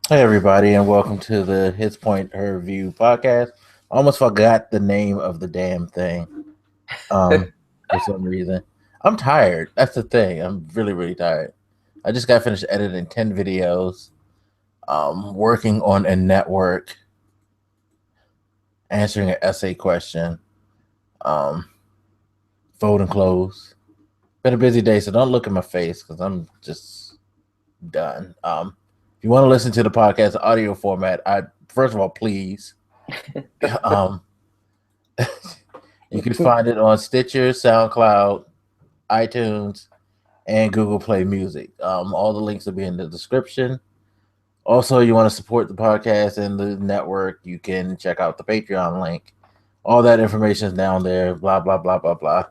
Hey everybody, and welcome to the His Point Her View podcast. I almost forgot the name of the damn thing. Um, for some reason, I'm tired. That's the thing. I'm really, really tired. I just got finished editing 10 videos. Working on a network, answering an essay question. Um, folding clothes. Been a busy day, so don't look at my face because I'm just done. If you want to listen to the podcast audio format, I first of all, please. Um, You can find it on Stitcher, SoundCloud, iTunes, and Google Play Music. All the links will be in the description. Also, you want to support the podcast and the network, you can check out the Patreon link. All that information is down there. Blah blah blah blah blah.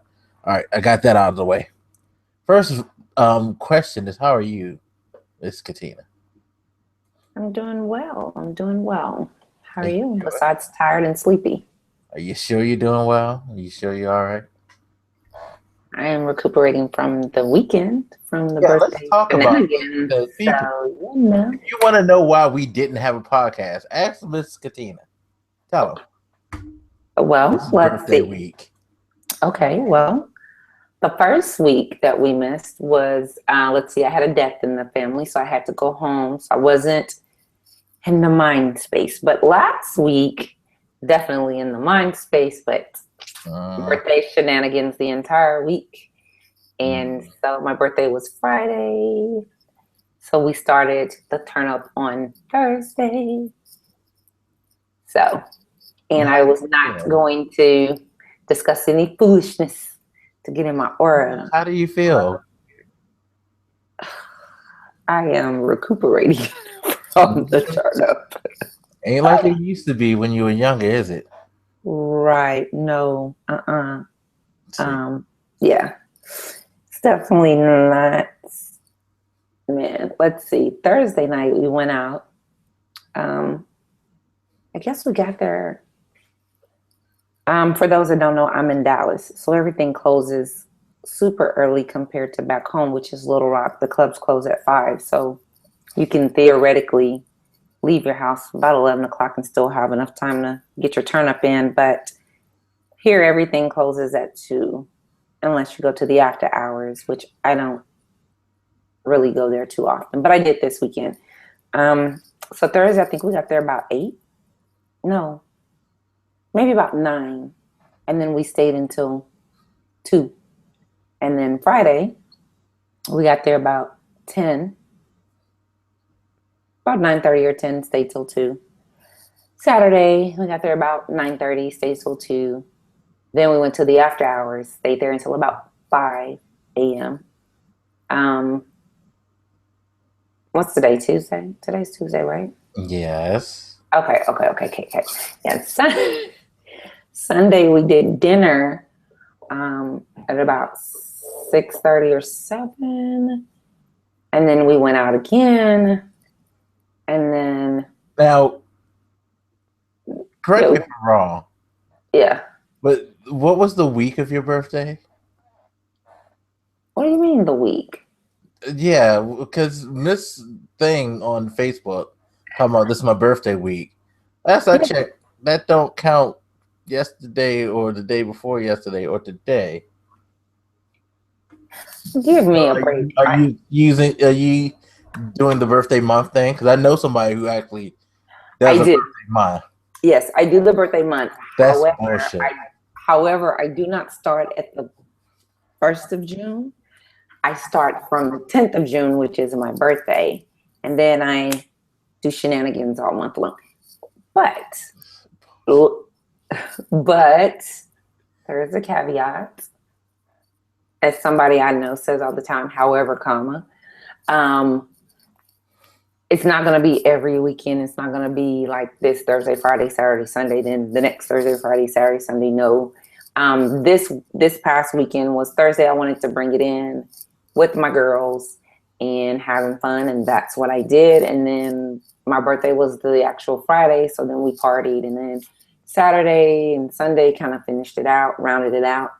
All right, I got that out of the way. First, question is, how are you, Miss Katina? I'm doing well. I'm doing well. How Are are you, you? Besides tired and sleepy. are you sure you're doing well? Are you sure you're all right? I am recuperating from the weekend, from the Yeah, let's birthday talk about it shenanigans. because So, people, you know. if you want to know why we didn't have a podcast, ask Miss Katina. Tell them. This Well, is let's birthday see. week. Okay, well, the first week that we missed was, let's see, I had a death in the family, so I had to go home. So I wasn't in the mind space. But last week, definitely in the mind space, but Uh, birthday shenanigans the entire week. And mm, so my birthday was Friday. So we started the turn up on Thursday. So, and how I do was you not feel? going to discuss any foolishness to get in my aura. How do you feel? I am recuperating from the Mhm. turn up. Ain't like it used to be when you were younger, is it? Right. No. See, Um, yeah. It's definitely not. Man, let's see. Thursday night we went out. Um, I guess we got there. For those that don't know, I'm in Dallas, so everything closes super early compared to back home, which is Little Rock. The clubs close at 5, so you can theoretically leave your house about 11 o'clock and still have enough time to get your turn up in. But here, everything closes at 2, unless you go to the after hours, which I don't really go there too often, but I did this weekend. Um, so Thursday, I think we got there about 8. No, maybe about 9, and then we stayed until 2. And then Friday, we got there about 10, about 9:30 or 10, stayed till 2. Saturday, we got there about 9:30, stayed till 2. Then we went to the after hours, stayed there until about 5 a.m. Um, what's today? Tuesday? Today's Tuesday, right? yes. Okay. Yeah, Sunday we did dinner at about 6:30 or 7. And then we went out again. And then, Now, correct yeah, me if I'm wrong, yeah. but what was the week of your birthday? What do you mean the week? Yeah, because Miss Thing on Facebook talking about this is my birthday week. Last I Yeah, checked, that don't count yesterday or the day before yesterday or today. give So me a are break. you are you using are you doing the birthday month thing? Because I know somebody who actually I does a did. birthday month. Yes, I do the birthday month. That's However, I bullshit. however, I do not start at the 1st of June. I start from the 10th of June, which is my birthday, and then I do shenanigans all month long. But but there is a caveat. As somebody I know says all the time, however, comma, um, it's not going to be every weekend. It's not going to be like this Thursday, Friday, Saturday, Sunday. Then the next Thursday, Friday, Saturday, Sunday. No, this past weekend was Thursday. I wanted to bring it in with my girls and having fun, and that's what I did. And then my birthday was the actual Friday, so then we partied, and then Saturday and Sunday kind of finished it out, rounded it out.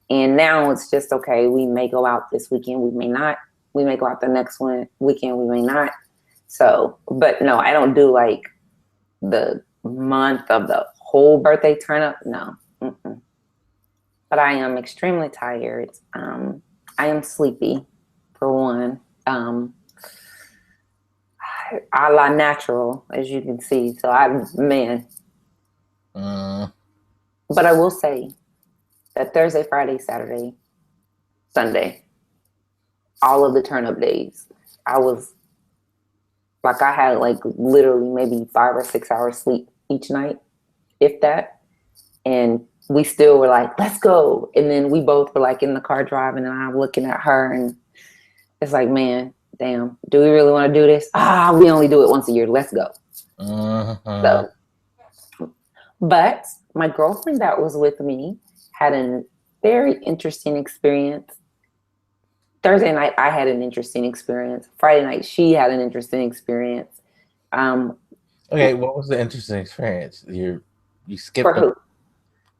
And now it's just okay. We may go out this weekend. We may not. We may go out the next weekend. We may not. So, but no, I don't do like the month of the whole birthday turn up. No. Mm-mm. But I am extremely tired. I am sleepy, for one. A la natural, as you can see. So man. But I will say that Thursday, Friday, Saturday, Sunday, all of the turn up days, I was like, I had like literally maybe 5 or 6 hours sleep each night, if that. And we still were like, let's go. And then we both were like in the car driving, and I'm looking at her, and it's like, man, damn, do we really want to do this? We only do it once a year. Let's go. So, but my girlfriend that was with me had a very interesting experience. Thursday night, I had an interesting experience. Friday night, she had an interesting experience. Okay, what was the interesting experience? You skipped For who?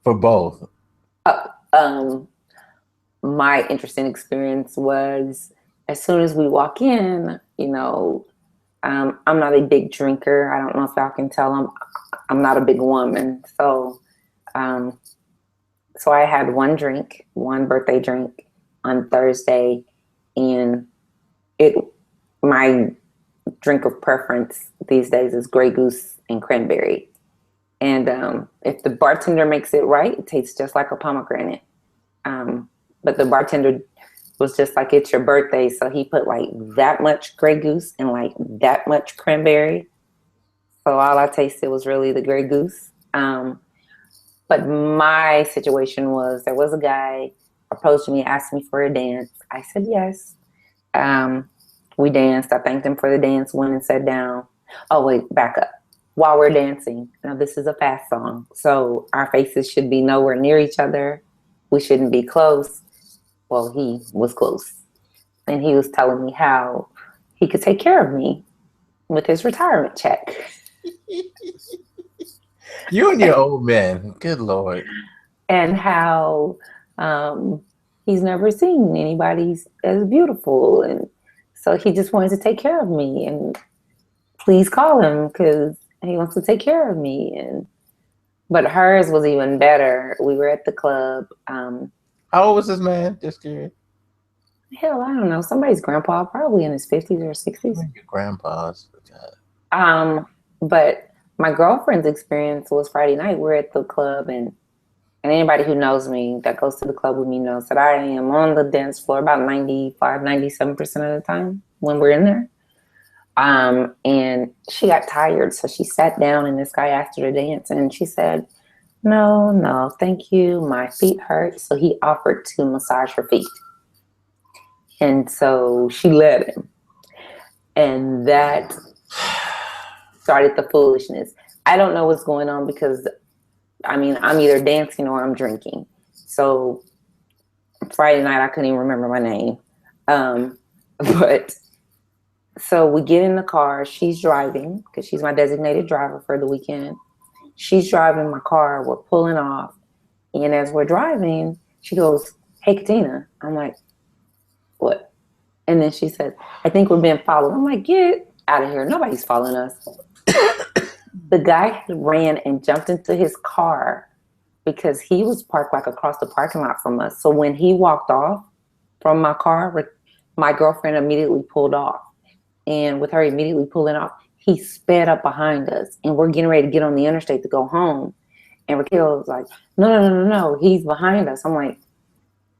For both. My interesting experience was as soon as we walk in, I'm not a big drinker. I don't know if y'all can tell. I'm not a big woman. So I had one birthday drink on Thursday, and my drink of preference these days is Grey Goose and cranberry. And if the bartender makes it right, it tastes just like a pomegranate. But the bartender was just like, it's your birthday. So he put like that much Grey Goose and like that much cranberry. So all I tasted was really the Grey Goose. But my situation was, there was a guy approached me, asked me for a dance. I said yes. We danced. I thanked him for the dance, went and sat down. Oh, wait, back up. While we're dancing, now this is a fast song, so our faces should be nowhere near each other. We shouldn't be close. Well, he was close. And he was telling me how he could take care of me with his retirement check. You and your old man, good Lord. And how he's never seen anybody as beautiful. And so he just wanted to take care of me. And please call him because he wants to take care of me. But hers was even better. We were at the club. How old was this man? Just curious. Hell, I don't know. Somebody's grandpa, probably in his 50s or 60s. Your grandpa's. But my girlfriend's experience was Friday night. We're at the club, and anybody who knows me that goes to the club with me knows that I am on the dance floor about 95, 97% of the time when we're in there. And she got tired, so she sat down, and this guy asked her to dance, and she said, no, thank you. My feet hurt. So he offered to massage her feet. And so she let him. And that started the foolishness. I don't know what's going on because, I'm either dancing or I'm drinking. So Friday night, I couldn't even remember my name. But so we get in the car. She's driving because she's my designated driver for the weekend. She's driving my car. We're pulling off. And as we're driving, she goes, "Hey, Katina." I'm like, "What?" And then she said, "I think we're being followed." I'm like, "Get out of here. Nobody's following us." The guy ran and jumped into his car because he was parked like across the parking lot from us. So when he walked off from my car, my girlfriend immediately pulled off. And with her immediately pulling off, he sped up behind us. And we're getting ready to get on the interstate to go home. And Raquel was like, no, he's behind us. I'm like,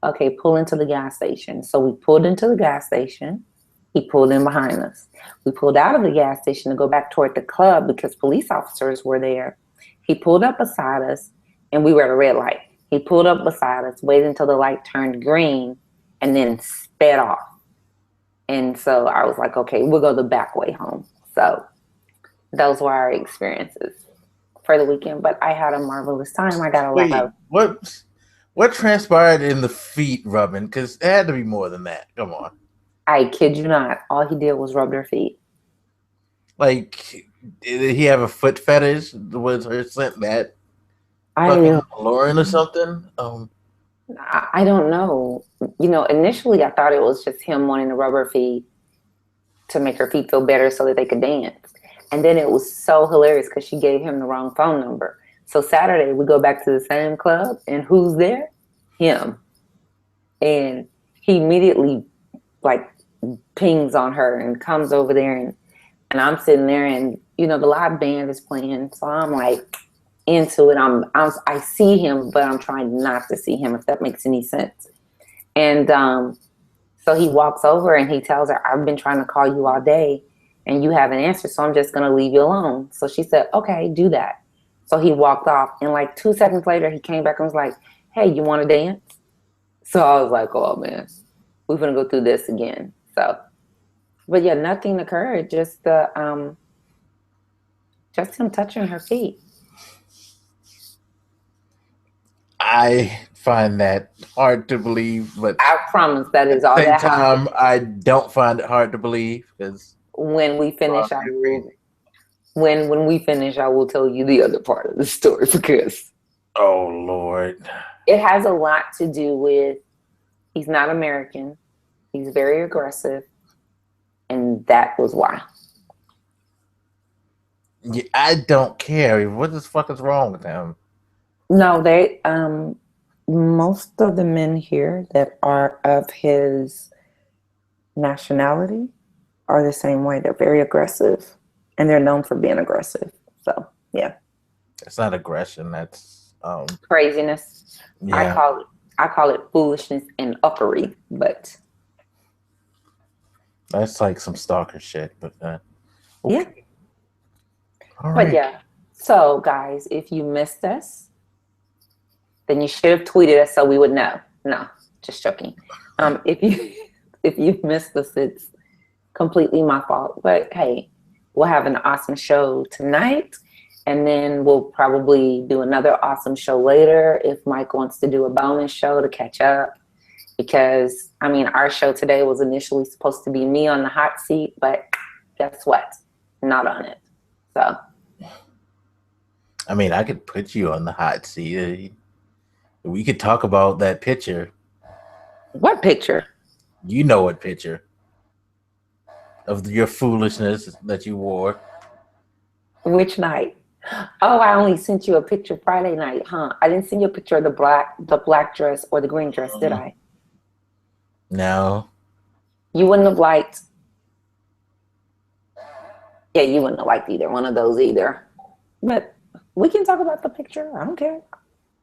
okay, pull into the gas station. So we pulled into the gas station. He pulled in behind us. We pulled out of the gas station to go back toward the club because police officers were there. He pulled up beside us, and we were at a red light. He pulled up beside us, waited until the light turned green, and then sped off. And so I was like, okay, we'll go the back way home. So those were our experiences for the weekend. But I had a marvelous time. I got a lot of... What transpired in the feet rubbing? Because it had to be more than that. Come on. I kid you not. All he did was rub their feet. Like, did he have a foot fetish? Was her scent that fucking alluring or something? I don't know. Initially I thought it was just him wanting to rub her feet. to make her feet feel better so that they could dance. And then it was so hilarious because she gave him the wrong phone number. So Saturday we go back to the same club, and who's there? Him. And he immediately like pings on her and comes over there, and I'm sitting there, and you know the live band is playing, so I'm like into it. I see him, but I'm trying not to see him, if that makes any sense. And so he walks over and he tells her, "I've been trying to call you all day, and you haven't answered, so I'm just gonna leave you alone." So she said, "Okay, do that." So he walked off, and like 2 seconds later, he came back and was like, "Hey, you want to dance?" So I was like, "Oh man, we're gonna go through this again." So, but yeah, nothing occurred. Just him touching her feet. I find that hard to believe, but I promise that at is the all same that happened. time, I don't find it hard to believe because When we finish, I will. crazy. When we finish, I will tell you the other part of the story because Oh Lord. it has a lot to do with he's not American. He's very aggressive, and that was why. Yeah, I don't care. What the fuck is wrong with him? No, they most of the men here that are of his nationality are the same way. They're very aggressive, and they're known for being aggressive. So yeah, It's not aggression. That's craziness. I yeah. call it I call it foolishness and uppity, but That's like some stalker shit. But yeah. okay. All But right. yeah. So guys, if you missed us, then you should have tweeted us so we would know. No, just joking. If you if you missed us, it's completely my fault. But hey, we'll have an awesome show tonight. And then we'll probably do another awesome show later if Mike wants to do a bonus show to catch up. Because, I mean, our show today was initially supposed to be me on the hot seat, but guess what? Not on it. So, I mean, I could put you on the hot seat. We could talk about that picture. what picture? You know what picture of your foolishness that you wore. Which night? Oh, I only sent you a picture Friday night, huh? I didn't send you a picture of the black dress or the green dress, did I? No. You wouldn't have liked. Yeah, you wouldn't have liked either one of those either. But we can talk about the picture. I don't care.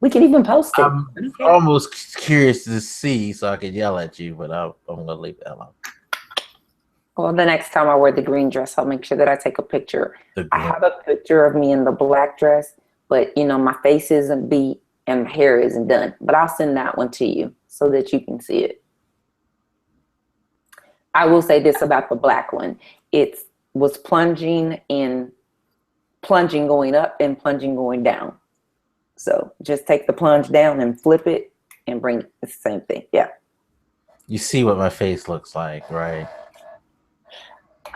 We can even post it. I'm I don't care. almost curious to see so I can yell at you, but I'm gonna leave that alone. Well, the next time I wear the green dress, I'll make sure that I take a picture. The I green. have a picture of me in the black dress, but you know, my face isn't beat and my hair isn't done. But I'll send that one to you so that you can see it. I will say this about the black one. It was plunging going up and plunging going down. So just take the plunge down and flip it and bring it. It's the same thing. Yeah. You see what my face looks like, right?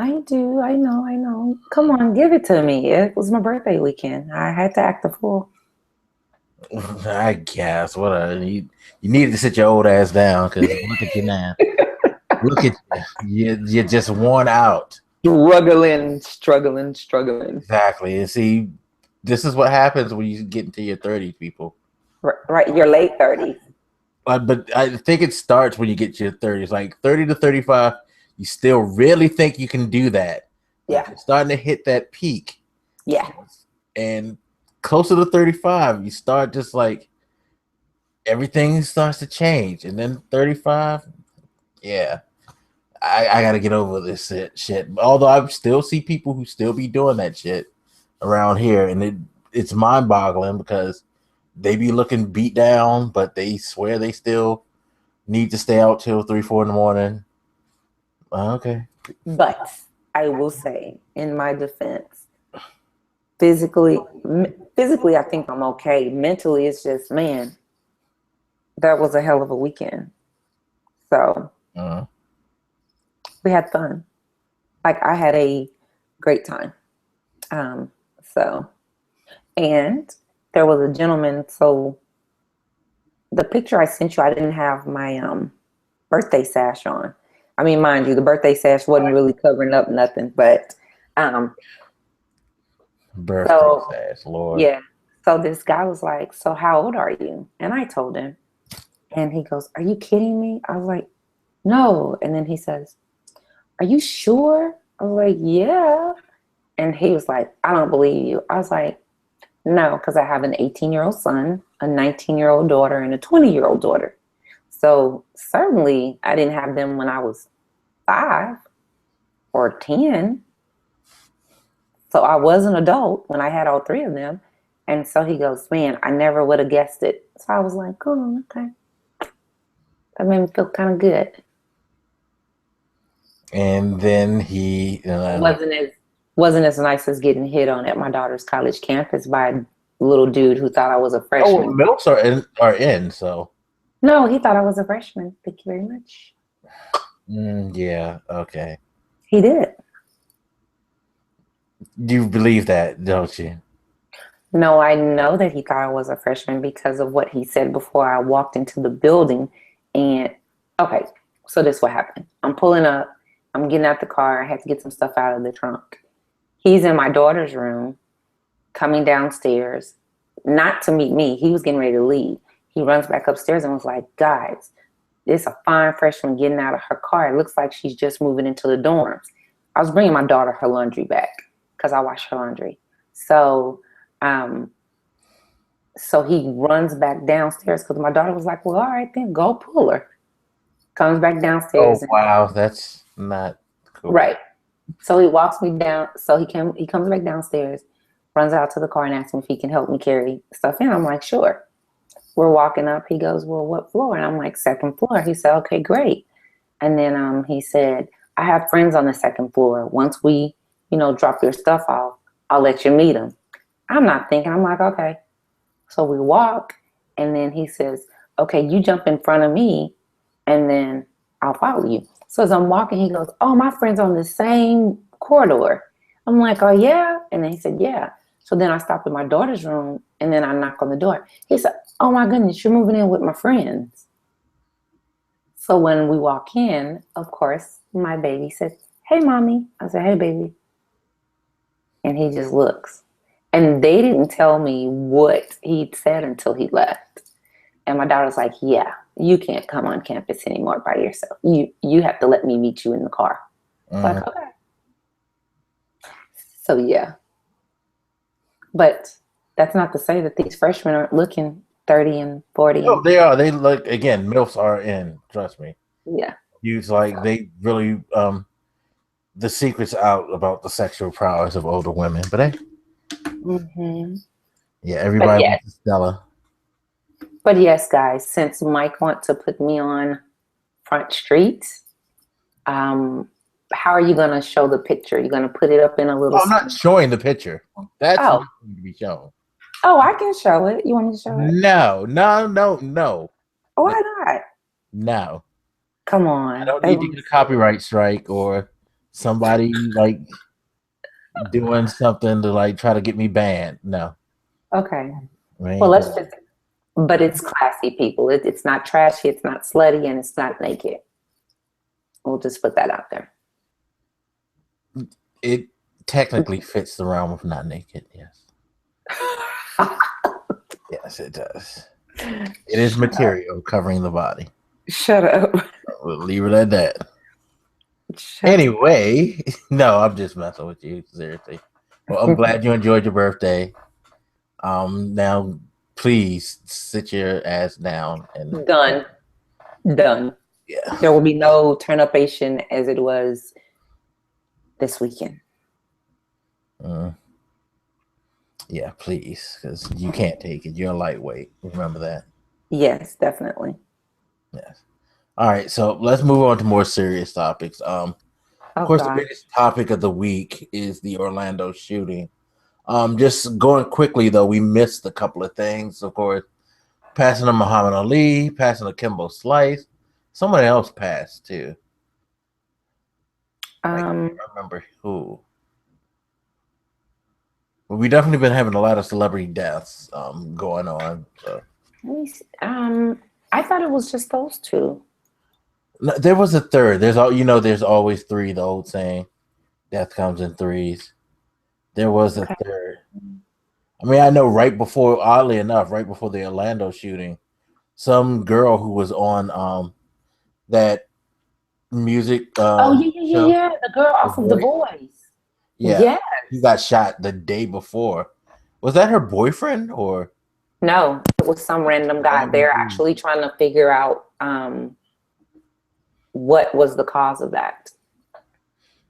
I do. I know. I know. Come on, give it to me. It was my birthday weekend. I had to act a fool. I guess. You needed to sit your old ass down because look at you now. Look at you. You're just worn out. Struggling. Exactly. And see, this is what happens when you get into your 30s, people. Right. Your late 30s. But I think it starts when you get to your 30s, like 30 to 35. You still really think you can do that. But Yeah. you're starting to hit that peak. Yeah. And closer to 35, you start just like everything starts to change. And then 35, yeah. I gotta get over this shit. Although I still see people who still be doing that shit around here, and it's mind boggling because they be looking beat down, but they swear they still need to stay out till 3, 4 in the morning. Okay. But I will say, in my defense, physically, I think I'm okay. Mentally, it's just, man, that was a hell of a weekend. So we had fun. Like I had a great time. So, and there was a gentleman. So the picture I sent you, I didn't have my birthday sash on. I mean, mind you, the birthday sash wasn't really covering up nothing, but um, Birthday so sash, Lord. yeah. So this guy was like, "So how old are you?" And I told him, and he goes, "Are you kidding me?" I was like, "No." And then he says, "Are you sure?" I was like, "Yeah." And he was like, "I don't believe you." I was like, "No, because I have an 18-year-old son, a 19-year-old daughter, and a 20-year-old daughter. So certainly I didn't have them when I was 5 or 10. So I was an adult when I had all 3 of them." And so he goes, "Man, I never would have guessed it." So I was like, "Oh, okay." That made me feel kind of good. And then he, Wasn't as nice as getting hit on at my daughter's college campus by a little dude who thought I was a oh, freshman. milfs are in, so No, he thought I was a freshman. Thank you very much. yeah, okay. He did. You believe that, don't you? No, I know that he thought I was a freshman because of what he said before I walked into the building. And okay, so this is what happened. I'm pulling up. I'm getting out the car. I had to get some stuff out of the trunk. He's in my daughter's room, coming downstairs, not to meet me. He was getting ready to leave. He runs back upstairs and was like, "Guys, there's a fine freshman getting out of her car. It looks like she's just moving into the dorms." I was bringing my daughter her laundry back because I wash her laundry. So, um, so he runs back downstairs because my daughter was like, "Well, all right, then go pull her." Comes back Oh downstairs and wow, that's not cool. right. So he walks me down. So he comes back downstairs, runs out to the car and asks me if he can help me carry stuff in. I'm like, "Sure." We're walking up. He goes, "Well, what floor?" And I'm like, "Second floor." He said, "Okay, great." And then he said, "I have friends on the second floor. Once we, drop your stuff off, I'll let you meet them." I'm not thinking. I'm like, "Okay." So we walk, and then he says, "Okay, you jump in front of me, and then I'll follow you." So as I'm walking, he goes, "Oh, my friend's on the same corridor." I'm like, "Oh, yeah?" And then he said, "Yeah." So then I stopped in my daughter's room, and then I knock on the door. He said, "Oh, my goodness, you're moving in with my friends." So when we walk in, of course, my baby says, "Hey, mommy." I said, "Hey, baby." And he just looks. And they didn't tell me what he'd said until he left. And my daughter's like, "Yeah, you can't come on campus anymore by yourself. You have to let me meet you in the car." It's like, Mhm. okay. So yeah. But that's not to say that these freshmen aren't looking 30 and 40 No, and they are. They look again. Milfs are in. Trust me. yeah. Use like So they really the secrets out about the sexual prowess of older women. But hey, yeah, but everybody yes. wants Stella. But yes, guys, since Mike wants to put me on Front Street, um, how are you going to show the picture? You're going to put it up in a little Oh, I'm not screen? showing the picture. That's Oh, not going to be shown. I can show it. You want me to show it? No, no, no, no, no, Why not? no. Come I on. don't They need to want get a to see it. copyright strike or somebody like doing something to like try to get me banned. No, Okay. we Well, ain't let's doing just, but it's classy, people. It's not trashy, it's not slutty, and it's not naked. We'll just put that out there. it. It technically fits the realm of not naked. Yes, yes, it does. It is Shut up. material covering the body. Shut up. We'll leave it at that. Shut Anyway, no, I'm just messing with you. Seriously. Well, I'm up. glad you enjoyed your birthday. Now please sit your ass down and Done. Done. yeah, There will be no turn up Asian as it was this weekend. uh, yeah, please, because you can't take it. You're a lightweight. Remember that. Yes, definitely. Yes. All right, so let's move on to more serious topics. Of Oh course, the God. biggest topic of the week is the Orlando shooting. Just going quickly though, we missed a couple of things. Of course, passing to Muhammad Ali, passing to Kimbo Slice. Someone else passed too. I can't Um, remember who. But we definitely been having a lot of celebrity deaths going on. So let me see. I thought it was just those two. No, there was a third. There's all there's always three, the old saying. Death comes in threes. There was a Okay. third. I mean, I know right before, oddly enough, right before the Orlando shooting, some girl who was on that music Oh yeah, yeah, yeah, show, yeah. The girl The off of The Voice. Voice. Yeah, Yes. he got shot the day before. Was that her boyfriend or No, it was some random guy. random They're dude? actually trying to figure out what was the cause of that.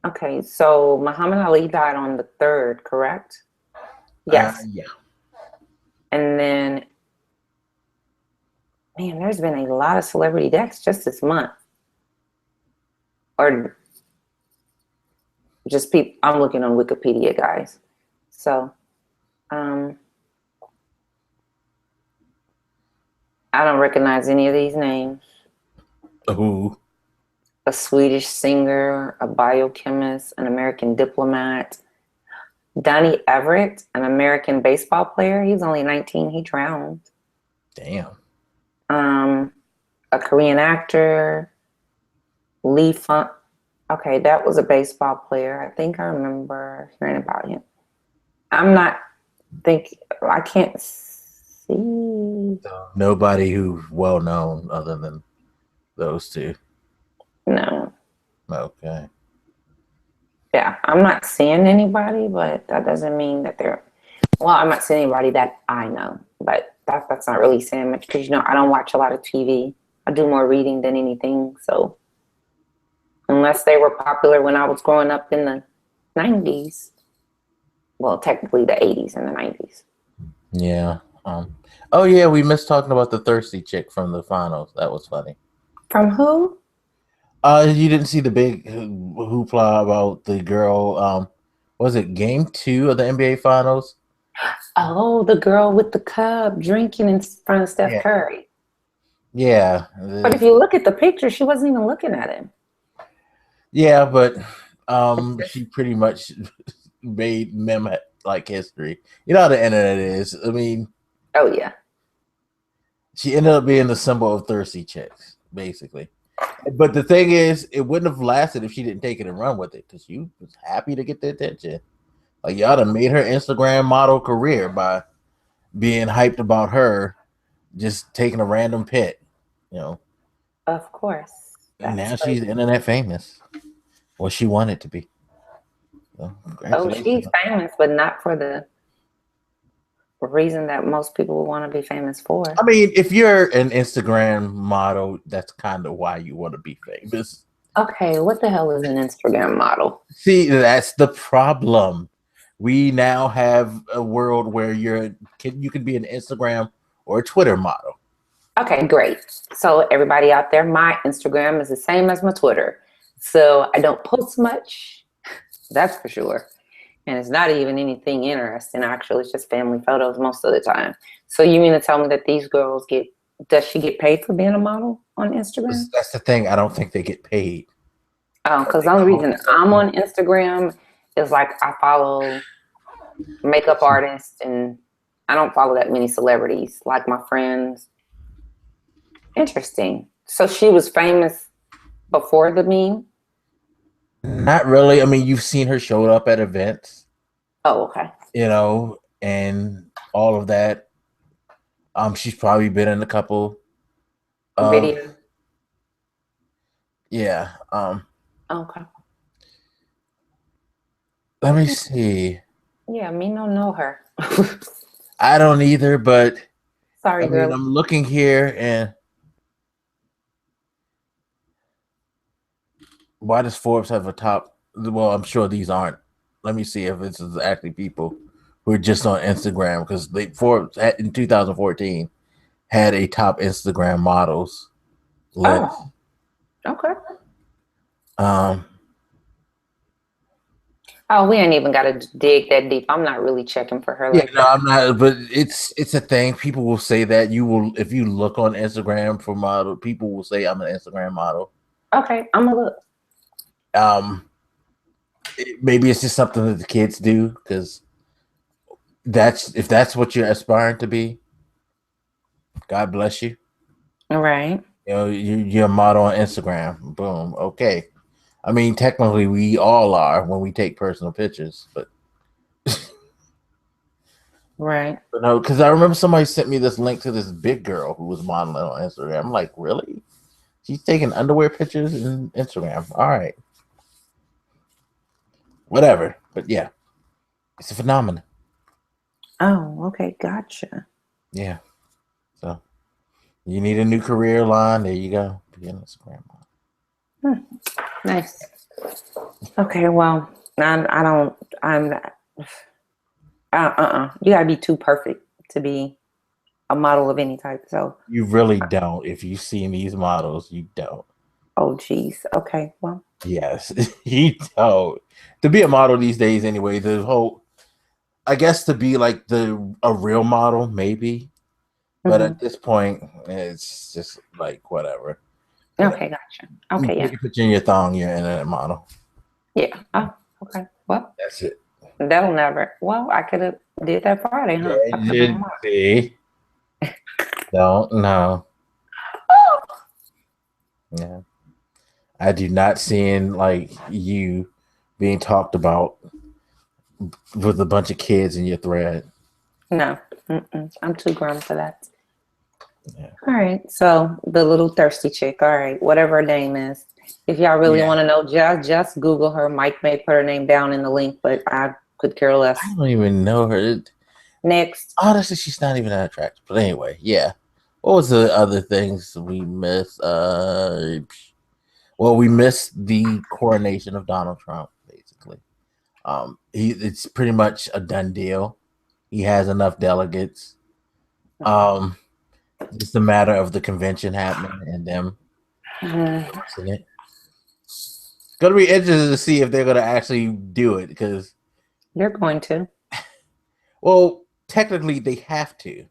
Okay, so Muhammad Ali died on the 3rd, correct? Yes. Yeah. And then, man, there's been a lot of celebrity deaths just this month. Or just people, I'm looking on Wikipedia, guys. So, um, I don't recognize any of these names. Who? A Swedish singer, a biochemist, an American diplomat. Donnie Everett, an American baseball player. He was only 19. He drowned. Damn. Um, a Korean actor, Lee Fun. Okay, that was a baseball player. I think I remember hearing about him. I'm not think I can't see. So nobody who's well known other than those two. No. Okay. Yeah, I'm not seeing anybody, but that doesn't mean that they're. Well, I'm not seeing anybody that I know, but that's not really saying much because I don't watch a lot of TV. I do more reading than anything. So unless they were popular when I was growing up in the 90s, well, technically the 80s and the 90s. Yeah. Oh yeah, we missed talking about the thirsty chick from the finals. That was funny. From who? You didn't see the big hoopla about the girl. Was it game 2 of the NBA finals? Oh, the girl with the cup drinking in front of Steph Yeah. Curry. Yeah. But if you look at the picture, she wasn't even looking at him. Yeah, but she pretty much made mem like history. You know how the internet is. I mean, Oh, yeah. she ended up being the symbol of thirsty chicks, basically. But the thing is, it wouldn't have lasted if she didn't take it and run with it because she was happy to get the attention. Like y'all done made her Instagram model career by being hyped about her just taking a random pit, you know. Of course. And That's now she's crazy. internet famous. Well, she wanted to be. So Oh, congratulations. she's famous, but not for the reason that most people would want to be famous for. I mean, if you're an Instagram model, that's kind of why you want to be famous. Okay, what the hell is an Instagram model? See, that's the problem. We now have a world where you can be an Instagram or a Twitter model. Okay, great. So everybody out there, my Instagram is the same as my Twitter. So I don't post much, that's for sure. And it's not even anything interesting, actually. It's just family photos most of the time. So you mean to tell me that these girls does she get paid for being a model on Instagram? That's the thing. I don't think they get paid. Oh, because the only reason I'm on Instagram is like I follow makeup artists and I don't follow that many celebrities like my friends. Interesting. So she was famous before the meme? Not really. I mean, you've seen her show up at events, Oh, okay. and all of that. She's probably been in a couple of Video. yeah. Okay. Let me see. Yeah, me don't know her. I don't either, but I Sorry, mean, girl. I'm looking here, and why does Forbes have a top? Well, I'm sure these aren't. Let me see if this is actually people who are just on Instagram because Forbes in 2014 had a top Instagram models list. Oh, okay. Um, Oh, we ain't even got to dig that deep. I'm not really checking for her yeah, like no, that. I'm not. But it's a thing. People will say that you will if you look on Instagram for model. People will say I'm an Instagram model. Okay, I'm gonna look. Maybe it's just something that the kids do because if that's what you're aspiring to be. God bless you. All right. You know, you're a model on Instagram. Boom. Okay. I mean, technically, we all are when we take personal pictures, but Right. no, because I remember somebody sent me this link to this big girl who was modeling on Instagram. I'm like, really? She's taking underwear pictures in Instagram. All right, whatever. But yeah, it's a phenomenon. Oh, okay, gotcha. Yeah. So you need a new career line. There you go. Be an Instagram model. Hmm, nice. Okay, well, I don't. I'm not. You gotta be too perfect to be a model of any type. So, You really don't. If you've seen these models, you don't. oh, geez. Okay, well, Yes, you don't. To be a model these days, anyway, the whole, I guess, to be like a real model, maybe. But hmm at this point, it's just like whatever. You know, okay, gotcha. you Okay, take yeah, a picture in your thong, you're an internet model. yeah. Oh, okay. Well, That's it. that'll never. Well, I could have did that Friday, Yeah, huh? I you could have been a did. model. See, don't know. Yeah, I do not seeing like you being talked about with a bunch of kids in your thread. No, I'm too grown for that. Yeah, All right. So the little thirsty chick. All right, whatever her name is. If y'all really yeah. want to know, just Google her. Mike may put her name down in the link, but I could care I less. don't even know her. Next. Honestly, she's not even that attractive. But anyway, yeah. What was the other things we missed? Well, we missed the coronation of Donald Trump, basically. It's pretty much a done deal. He has enough delegates. Um, just a matter of the convention happening and them Mhm. endorsing it. It's gonna be interesting to see if they're gonna actually do it because, You're going to. well, technically they have to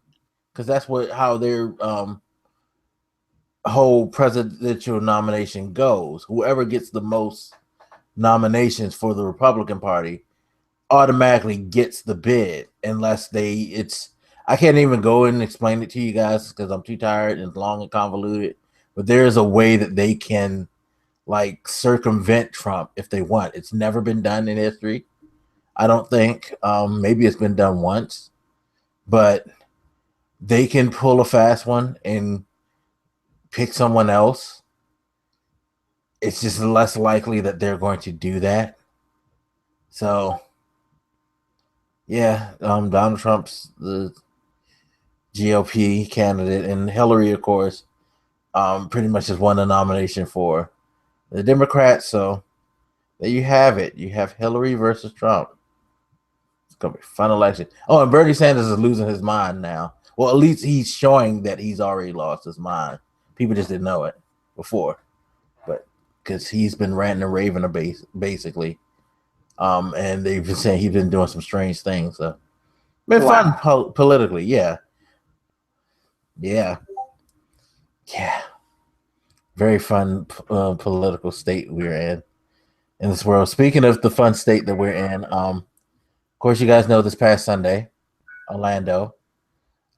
because that's what how their whole presidential nomination goes. Whoever gets the most nominations for the Republican Party automatically gets the bid unless it's I can't even go and explain it to you guys because I'm too tired and long and convoluted. But there is a way that they can like circumvent Trump if they want. It's never been done in history. I don't think. Maybe it's been done once, but they can pull a fast one and pick someone else. It's just less likely that they're going to do that. So yeah, Donald Trump's the GOP candidate, and Hillary, of course, pretty much has won the nomination for the Democrats. So there you have it. You have Hillary versus Trump. It's gonna be a fun election. Oh, and Bernie Sanders is losing his mind now. Well, at least he's showing that he's already lost his mind. People just didn't know it before, but because he's been ranting and raving basically, and they've been saying he's been doing some strange things. So been fun Wow. politically, yeah, yeah, yeah. Very fun political state we're in this world. Speaking of the fun state that we're in, of course, you guys know this past Sunday, Orlando,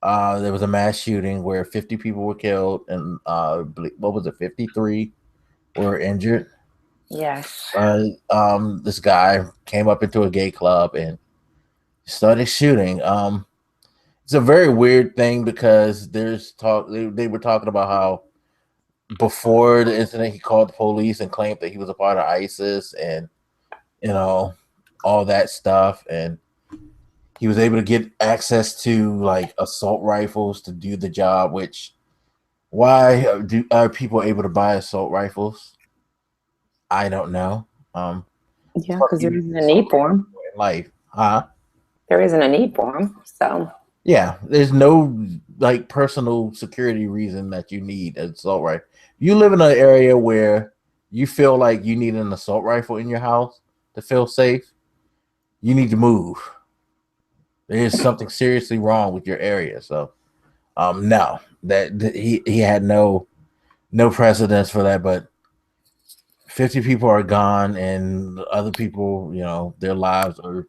there was a mass shooting where 50 people were killed and what was it, 53 were injured. Yes. This guy came up into a gay club and started shooting. It's a very weird thing because there's talk. They were talking about how before the incident he called the police and claimed that he was a part of ISIS and you know all that stuff, and he was able to get access to like assault rifles to do the job. Which why are people able to buy assault rifles? I don't know. It's Yeah, hard because to there use isn't a assault need for rifles them. in life, huh? There isn't a need for them. So, Yeah, there's no like personal security reason that you need an assault rifle. You live in an area where you feel like you need an assault rifle in your house to feel safe. You need to move. There's something seriously wrong with your area. So, no, that he had no precedence for that. But 50 people are gone, and other people, their lives are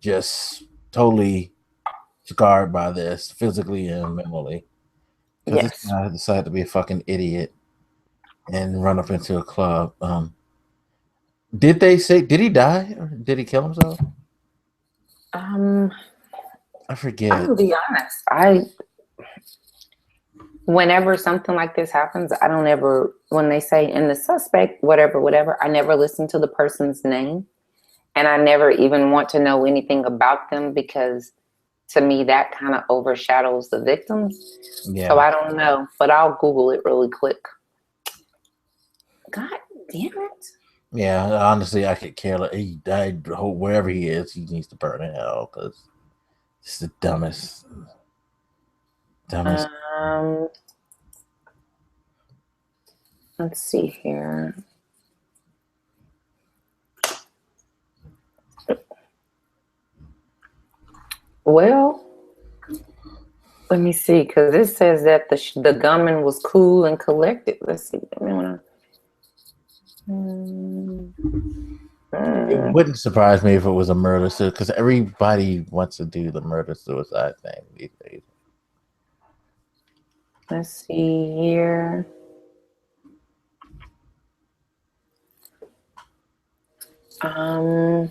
just totally scarred by this physically and mentally. because this Yes. guy decided to be a fucking idiot and run up into a club. Did they say, did he die or did he kill himself? Um, I I'm forget. gonna be honest. Whenever something like this happens, I don't ever, when they say in the suspect, whatever, whatever, I never listen to the person's name. And I never even want to know anything about them because to me, that kind of overshadows the victims. So Yeah. I don't know, but I'll Google it really quick. God damn it. Yeah, honestly, I could care less. He died wherever he is. He needs to burn in hell because it's the dumbest. Um, let's see here. Well, let me see, because this says that the gunman was cool and collected. Let's see. It wouldn't surprise me if it was a murder suicide because everybody wants to do the murder suicide thing these days. Let's see here. Um,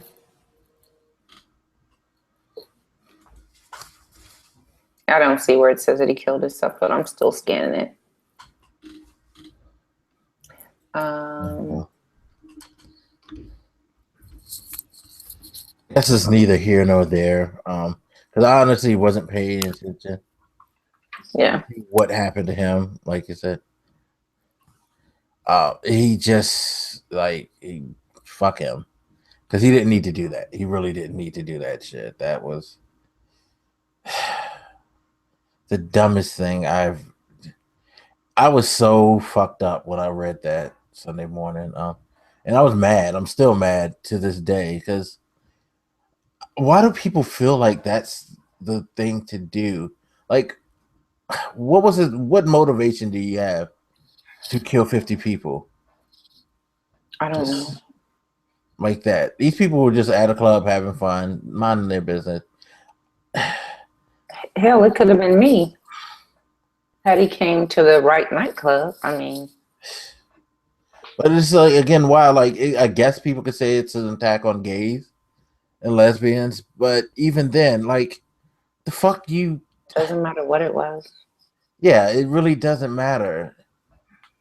I don't see where it says that he killed himself, but I'm still scanning it. Um, I guess it's neither here nor there. Because I honestly wasn't paying attention yeah. to what happened to him. Like you said, he just fuck him because he didn't need to do that. He really didn't need to do that shit. That was the dumbest thing I've. I was so fucked up when I read that Sunday morning. And I was mad. I'm still mad to this day because why do people feel like that's the thing to do? Like, what was it? What motivation do you have to kill 50 people? I don't know. Just like that. These people were just at a club having fun, minding their business. Hell, it could have been me had he came to the right nightclub. I mean, But it's like again, why? Like, I guess people could say it's an attack on gays and lesbians, but even then, like, the fuck you? doesn't matter what it was. Yeah, it really doesn't matter.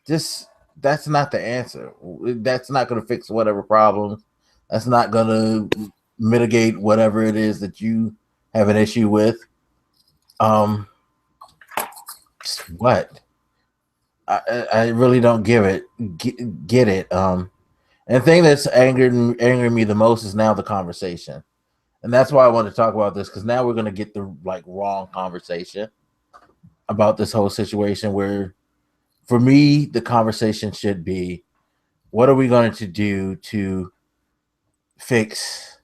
Just that's not the answer. That's not going to fix whatever problems. That's not going to mitigate whatever it is that you have an issue with. Um, what? I really don't get it. And the thing that's angering me the most is now the conversation, and that's why I want to talk about this because now we're going to get the wrong conversation about this whole situation. Where for me, the conversation should be, what are we going to do to fix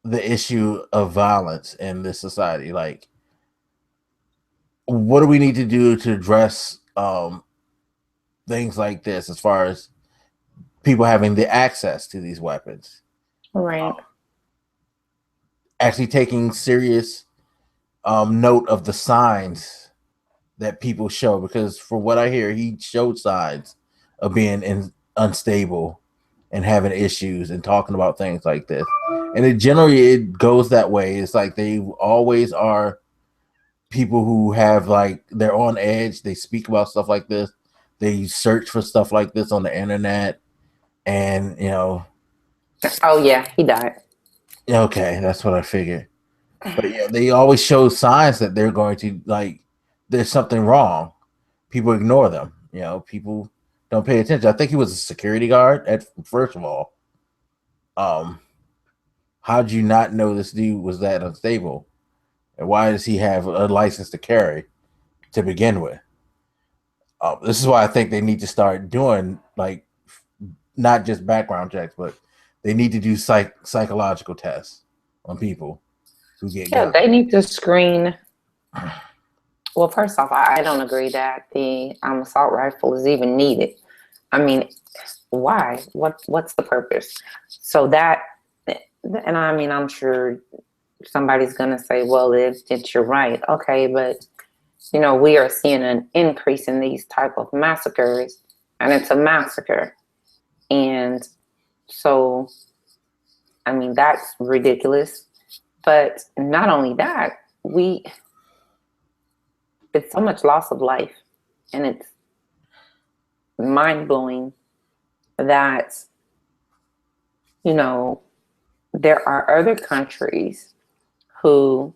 the issue of violence in this society? Like, what do we need to do to address things like this as far as people having the access to these weapons? Right. Actually taking serious note of the signs that people show, because from what I hear, he showed signs of being unstable and having issues and talking about things like this. And it goes that way. It's like they always are people who have they're on edge. They speak about stuff like this. They search for stuff like this on the internet, and Oh yeah, he died. okay, that's what I figured. But yeah, they always show signs that they're going to there's something wrong. People ignore them. People don't pay attention. I think he was a security guard at first of all. Um, how'd you not know this dude was that unstable? And why does he have a license to carry to begin with? This is why I think they need to start doing not just background checks, but they need to do psychological tests on people who get Yeah, guns. they need to screen. Well, first off, I don't agree that the assault rifle is even needed. I mean, why? What's the purpose? So that, and I mean, I'm sure somebody's gonna say, "Well, it's you're right." Okay, but we are seeing an increase in these type of massacres, and it's a massacre. And so, I mean, that's ridiculous. But not only that, it's so much loss of life, and it's mind blowing that, there are other countries who,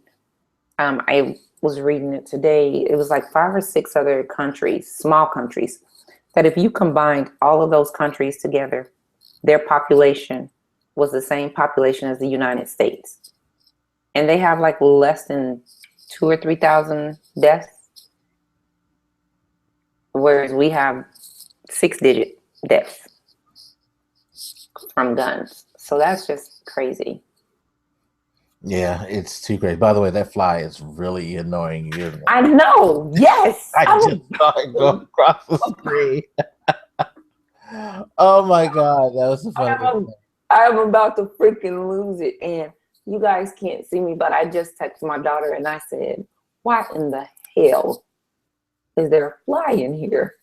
I was reading it today, it was like 5 or 6 other countries, small countries, that if you combined all of those countries together, their population was the same population as the United States. And they have like less than 2 or 3 thousand deaths, whereas we have 6-digit deaths from guns. So that's just crazy. Yeah, it's too great. By the way, that fly is really annoying. I know. Yes. I just saw it go across the screen. Oh my god, that was the funniest. I'm about to freaking lose it. And you guys can't see me, but I just texted my daughter and I said, "What in the hell is there a fly in here?"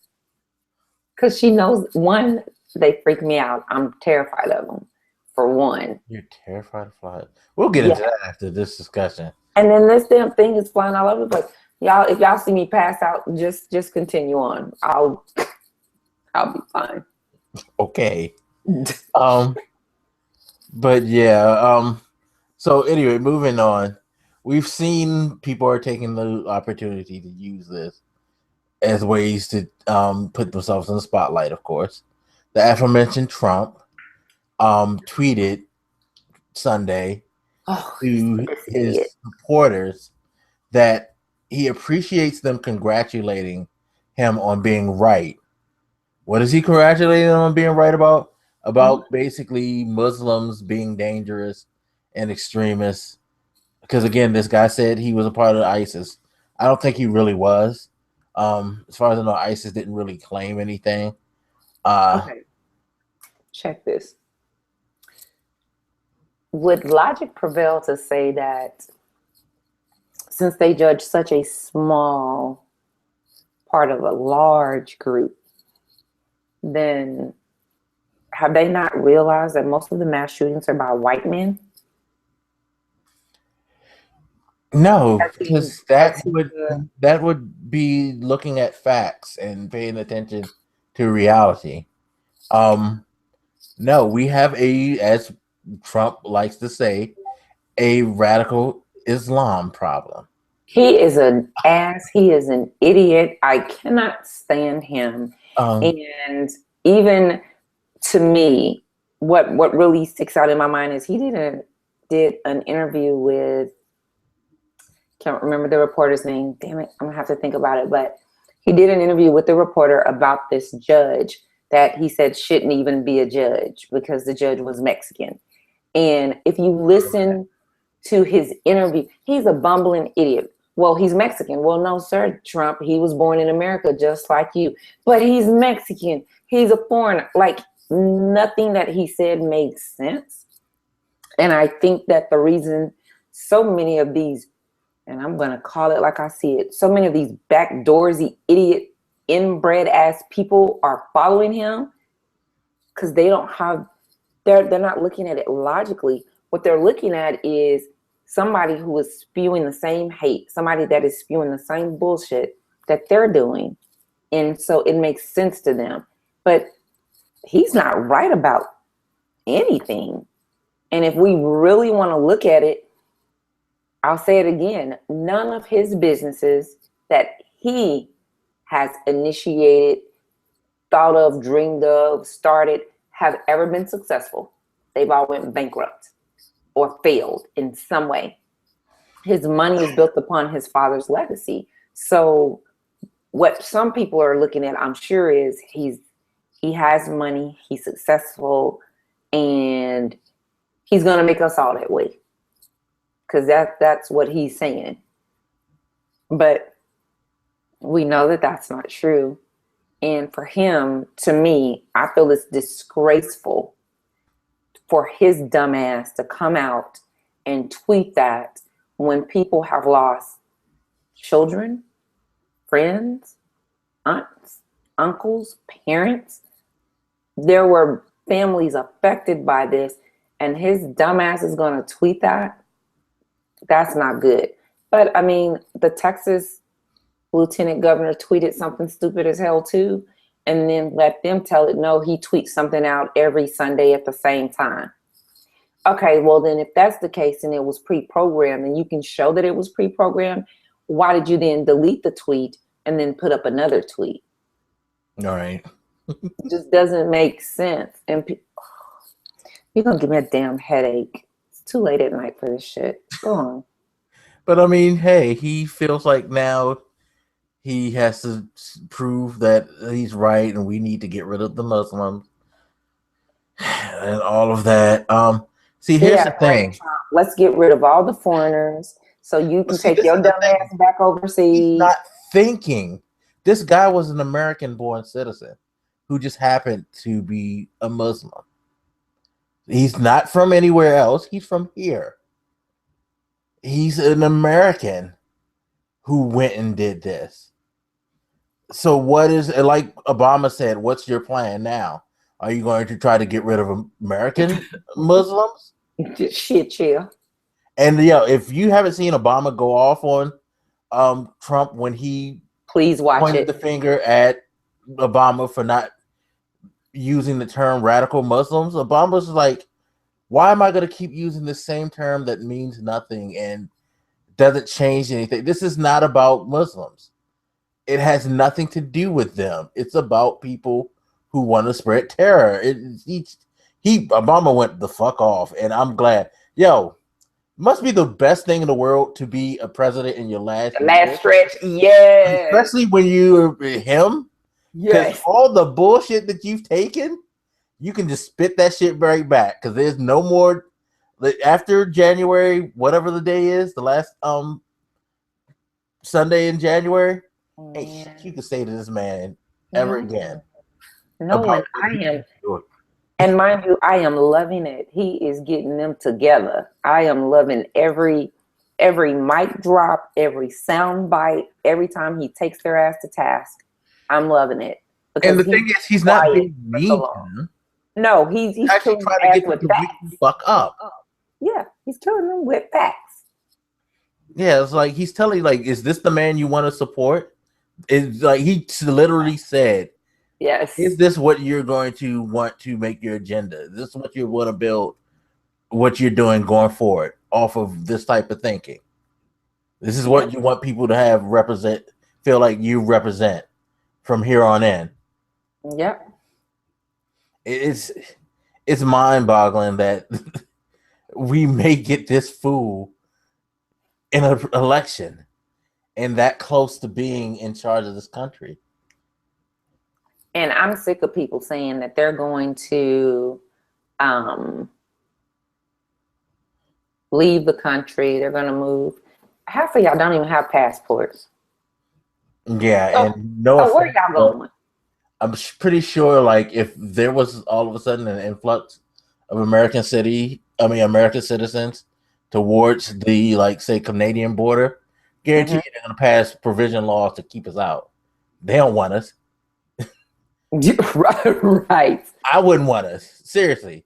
Because she knows, one, they freak me out. I'm terrified of them, for one. You're terrified of flies. We'll get into that after this discussion. And then this damn thing is flying all over the place. Y'all, if y'all see me pass out, just continue on. I'll be fine. Okay. But yeah, so anyway, moving on. We've seen people are taking the opportunity to use this as ways to put themselves in the spotlight, of course. The aforementioned Trump tweeted Sunday to his supporters that he appreciates them congratulating him on being right. What is he congratulating them on being right about? About basically Muslims being dangerous and extremists. Because again, this guy said he was a part of ISIS. I don't think he really was. As far as I know, ISIS didn't really claim anything. Okay. Check this. Would logic prevail to say that since they judge such a small part of a large group, then have they not realized that most of the mass shootings are by white men? No, because that would be looking at facts and paying attention to reality. No, we have as Trump likes to say, a radical Islam problem. He is an ass. He is an idiot. I cannot stand him. And even to me, what really sticks out in my mind is he did an interview with, can't remember the reporter's name. Damn it, I'm gonna have to think about it. But he did an interview with the reporter about this judge that he said shouldn't even be a judge because the judge was Mexican. And if you listen to his interview, he's a bumbling idiot. Well, he's Mexican. Well, no, sir, Trump, he was born in America just like you, but he's Mexican. He's a foreigner. Like, nothing that he said made sense. And I think that the reason so many of these, and I'm going to call it like I see it, so many of these backdoorsy, idiot, inbred ass people are following him because they don't have, they're not looking at it logically. What they're looking at is somebody who is spewing the same hate, somebody that is spewing the same bullshit that they're doing. And so it makes sense to them. But he's not right about anything. And if we really want to look at it, I'll say it again, none of his businesses that he has initiated, thought of, dreamed of, started, have ever been successful. They've all went bankrupt or failed in some way. His money is built upon his father's legacy. So what some people are looking at, I'm sure, is he has money, he's successful, and he's going to make us all that way. Because that's what he's saying. But we know that that's not true. And for him, to me, I feel it's disgraceful for his dumb ass to come out and tweet that when people have lost children, friends, aunts, uncles, parents. There were families affected by this, and his dumbass is going to tweet that. That's not good. But I mean, the Texas lieutenant governor tweeted something stupid as hell too, and then let them tell it. No, he tweets something out every Sunday at the same time. Okay, well then if that's the case and it was pre-programmed and you can show that it was pre-programmed, why did you then delete the tweet and then put up another tweet? All right. It just doesn't make sense. And you're going to give me a damn headache. It's too late at night for this shit. Go on. But I mean, hey, he feels like now he has to prove that he's right and we need to get rid of the Muslims and all of that. See, here's the thing. Let's get rid of all the foreigners so you can take your dumb ass back overseas. He's not thinking. This guy was an American-born citizen who just happened to be a Muslim. He's not from anywhere else. He's from here. He's an American who went and did this. So what is, like Obama said, what's your plan now? Are you going to try to get rid of American Muslims? Shit, chill. And if you haven't seen Obama go off on Trump when he pointed the finger at Obama for not using the term radical Muslims, Obama's like, why am I going to keep using the same term that means nothing and doesn't change anything? This is not about Muslims. It has nothing to do with them. It's about people who want to spread terror. Obama went the fuck off, and I'm glad. Must be the best thing in the world to be a president in your last stretch. Yeah, especially when you're him. Because all the bullshit that you've taken, you can just spit that shit right back. Because there's no more after January, whatever the day is, the last Sunday in January. Hey, you can say to this man ever again. No, and I am. And mind you, I am loving it. He is getting them together. I am loving every mic drop, every sound bite, every time he takes their ass to task. I'm loving it. And the thing is, he's not being mean to them. No, he's actually trying to get them to wake the fuck up. Yeah, he's killing them with facts. Yeah, it's like he's telling, like, is this the man you want to support? It's like he literally said, yes. Is this what you're going to want to make your agenda? Is this what you want to build, what you're doing going forward off of this type of thinking? This is what you want people to feel like you represent from here on in. Yep. It's mind-boggling that we may get this fool in an election and that close to being in charge of this country. And I'm sick of people saying that they're going to leave the country. They're going to move. Half of y'all don't even have passports. Yeah, and where y'all going? I'm pretty sure, like, if there was all of a sudden an influx of American citizens towards the, like, say, Canadian border, guarantee they're going to pass provision laws to keep us out. They don't want us. Right. I wouldn't want us. Seriously.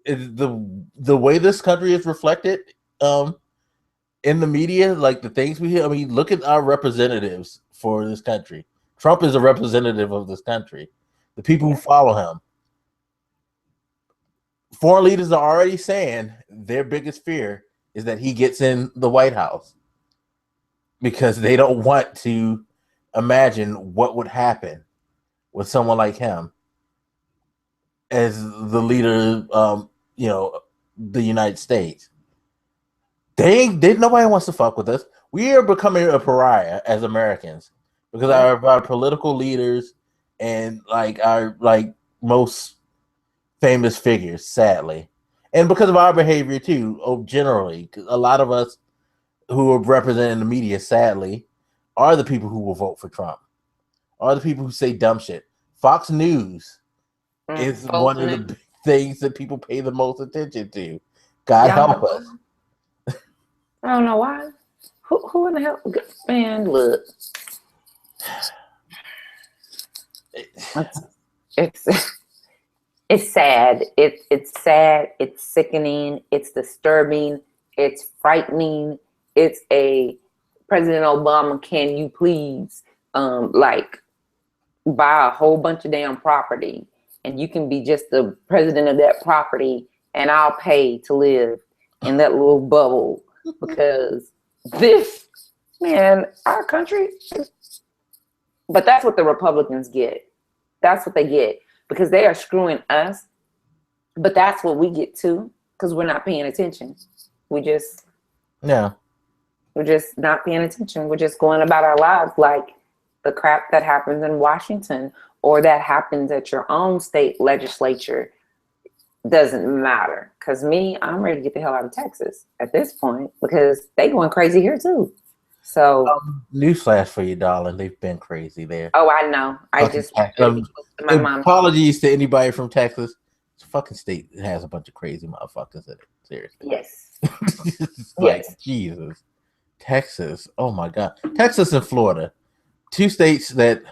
The way this country is reflected in the media, like the things we hear, I mean, look at our representatives for this country. Trump is a representative of this country. The people who follow him. Foreign leaders are already saying their biggest fear is that he gets in the White House because they don't want to imagine what would happen with someone like him as the leader of, the United States. Nobody wants to fuck with us. We are becoming a pariah as Americans because our political leaders and our most famous figures, sadly, and because of our behavior too, generally, a lot of us who are representing the media, sadly, are the people who will vote for Trump, are the people who say dumb shit. Fox News is one of the big things that people pay the most attention to. God help us. I don't know why. Who in the hell? Man, look. It's it's sad. It's sad. It's sickening. It's disturbing. It's frightening. It's a President Obama, can you please like buy a whole bunch of damn property and you can be just the president of that property and I'll pay to live in that little bubble because this man, our country. But that's what the Republicans get. That's what they get because they are screwing us. But that's what we get too because we're not paying attention. We're just not paying attention. We're just going about our lives like the crap that happens in Washington or that happens at your own state legislature doesn't matter. Because I'm ready to get the hell out of Texas at this point because they going crazy here too. So newsflash for you, darling. They've been crazy there. Oh, I know. I just my mom. Apologies to anybody from Texas. It's a fucking state that has a bunch of crazy motherfuckers in it. Seriously. Yes. Like Jesus. Texas. Oh my God. Texas and Florida. Two states that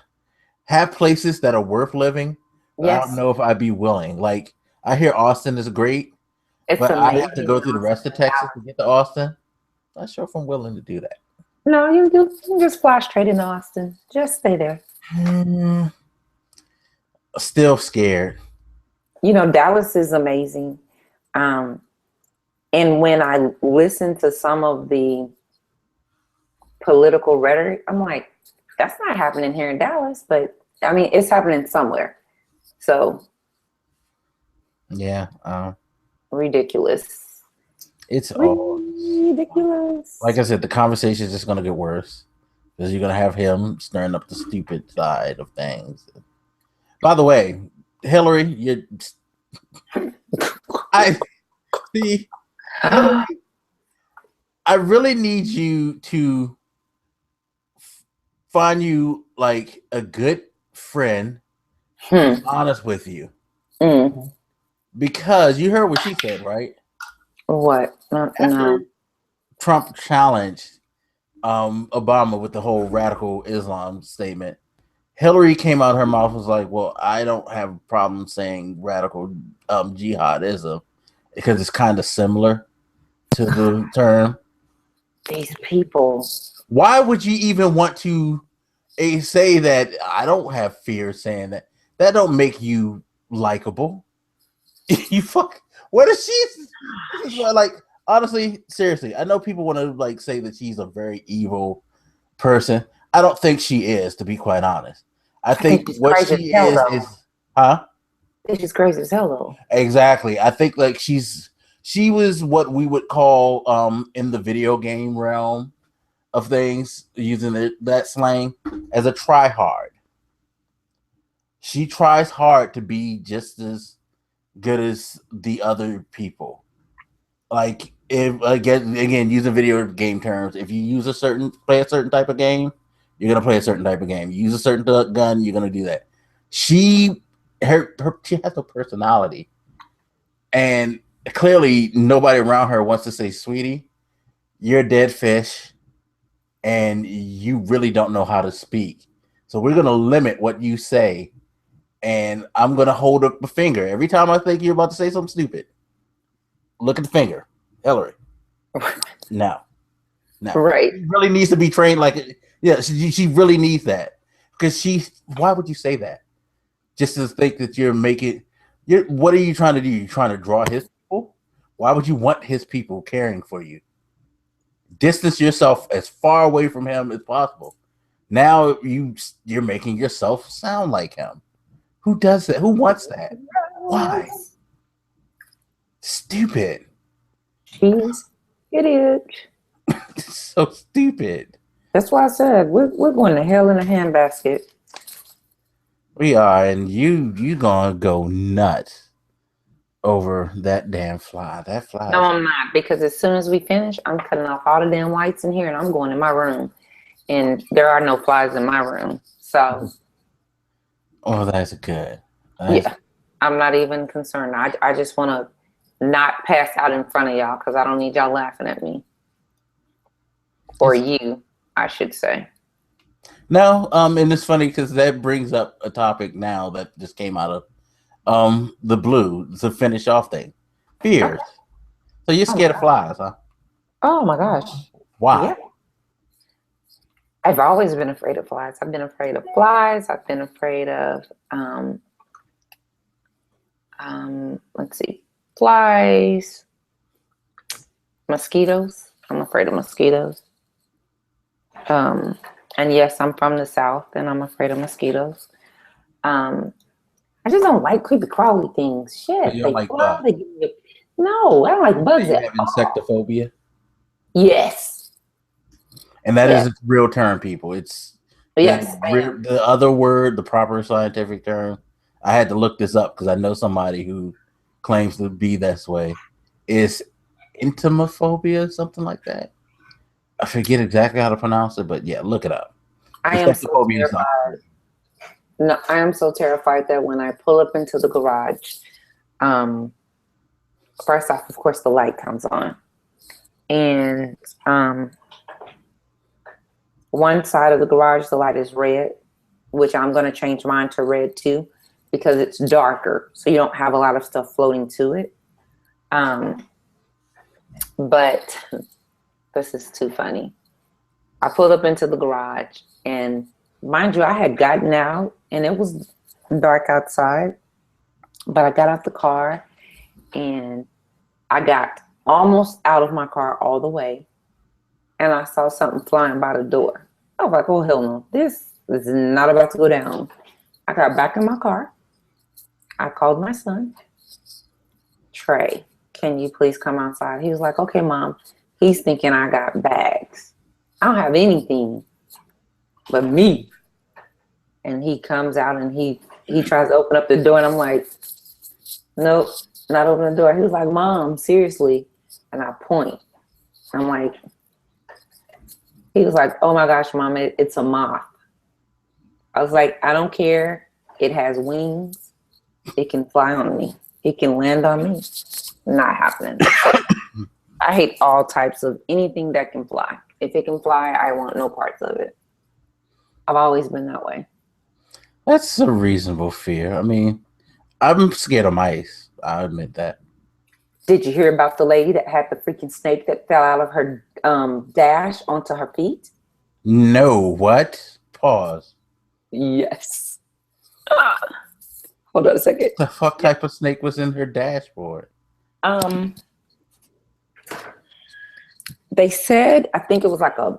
have places that are worth living. Yes. I don't know if I'd be willing. Like I hear Austin is great. But I have to go through the rest of Texas to get to Austin. Not sure if I'm willing to do that. No, you can just fly straight into Austin. Just stay there. Still scared. You know, Dallas is amazing. And when I listen to some of the political rhetoric, I'm like, that's not happening here in Dallas. But, I mean, it's happening somewhere. So. Yeah. Ridiculous. It's all ridiculous. Like I said, the conversation is just going to get worse because you're going to have him stirring up the stupid side of things. By the way, Hillary, I really need you to find you like a good friend who's honest with you. Because you heard what she said, right? What? No. Trump challenged Obama with the whole radical Islam statement. Hillary came out her mouth was like, well, I don't have a problem saying radical jihadism because it's kind of similar to the term. These people. Why would you even want to say that? I don't have fear saying that. That don't make you likable. You fuck. What is she's like? Honestly, seriously, I know people want to like say that she's a very evil person. I don't think she is, to be quite honest. I think what she is huh? She's crazy as hell, though. Exactly. I think like she was what we would call in the video game realm of things, using that slang, as a try-hard. She tries hard to be just as good as the other people. Like if again using video game terms, if you play a certain type of game, you're gonna play a certain type of game. You use a certain gun, you're gonna do that. She has no personality, and clearly nobody around her wants to say, "Sweetie, you're a dead fish, and you really don't know how to speak. So we're gonna limit what you say." And I'm going to hold up a finger. Every time I think you're about to say something stupid, look at the finger. Hillary. No. Right. She really needs to be trained like, yeah, she really needs that. Because why would you say that? Just to think that what are you trying to do? You're trying to draw his people? Why would you want his people caring for you? Distance yourself as far away from him as possible. Now you're making yourself sound like him. Who does that? Who wants that? Why? Stupid. She's idiot. So stupid. That's why I said we're going to hell in a handbasket. We are, and you gonna go nuts over that damn fly. That fly. No, I'm not, because as soon as we finish, I'm cutting off all the damn whites in here and I'm going in my room. And there are no flies in my room. So oh, that's good. Yeah, I'm not even concerned. I just want to not pass out in front of y'all because I don't need y'all laughing at me. Or you, I should say. No, and it's funny because that brings up a topic now that just came out of the blue to finish off thing. Fears. Okay. So you're Oh my scared of gosh. flies, huh? Oh my gosh. Why? Yeah. I've always been afraid of flies. I've been afraid of flies. I've been afraid of let's see, flies, mosquitoes. I'm afraid of mosquitoes. Um, and yes, I'm from the South and I'm afraid of mosquitoes. Um, I just don't like creepy crawly things. So Shit, you don't they like fly, bugs. they give me no, I don't like So bugs you at have all. insectophobia, Yes. and that is Yes. its real term, people. It's Yes, I am. the other word, the proper scientific term. I had to look this up because I know somebody who claims to be this way. Is entomophobia, something like that. I forget exactly how to pronounce it, but yeah, look it up. I am so Insectophobia is not terrified. No, I am so terrified that when I pull up into the garage, um, first off, of course, the light comes on. And one side of the garage, the light is red, which I'm going to change mine to red too, because it's darker. So you don't have a lot of stuff floating to it. Um, but this is too funny. I pulled up into the garage, and mind you, I had gotten out and it was dark outside, but I got out the car and I got almost out of my car all the way, and I saw something flying by the door. I was like, oh, hell no, this is not about to go down. I got back in my car. I called my son, Trey, can you please come outside? He was like, okay, mom. He's thinking I got bags. I don't have anything but me. And he comes out and he tries to open up the door, and I'm like, nope, not open the door. He was like, mom, seriously. And I point. I'm like, he was like, oh my gosh, mom, it's a moth. I was like, I don't care. It has wings. It can fly on me. It can land on me. Not happening. So I hate all types of anything that can fly. If it can fly, I want no parts of it. I've always been that way. That's a reasonable fear. I mean, I'm scared of mice. I admit that. Did you hear about the lady that had the freaking snake that fell out of her dash onto her feet? No, what? Pause. Yes. Ah, hold on a second. The fuck Yep. type of snake was in her dashboard? Um, they said, I think it was like a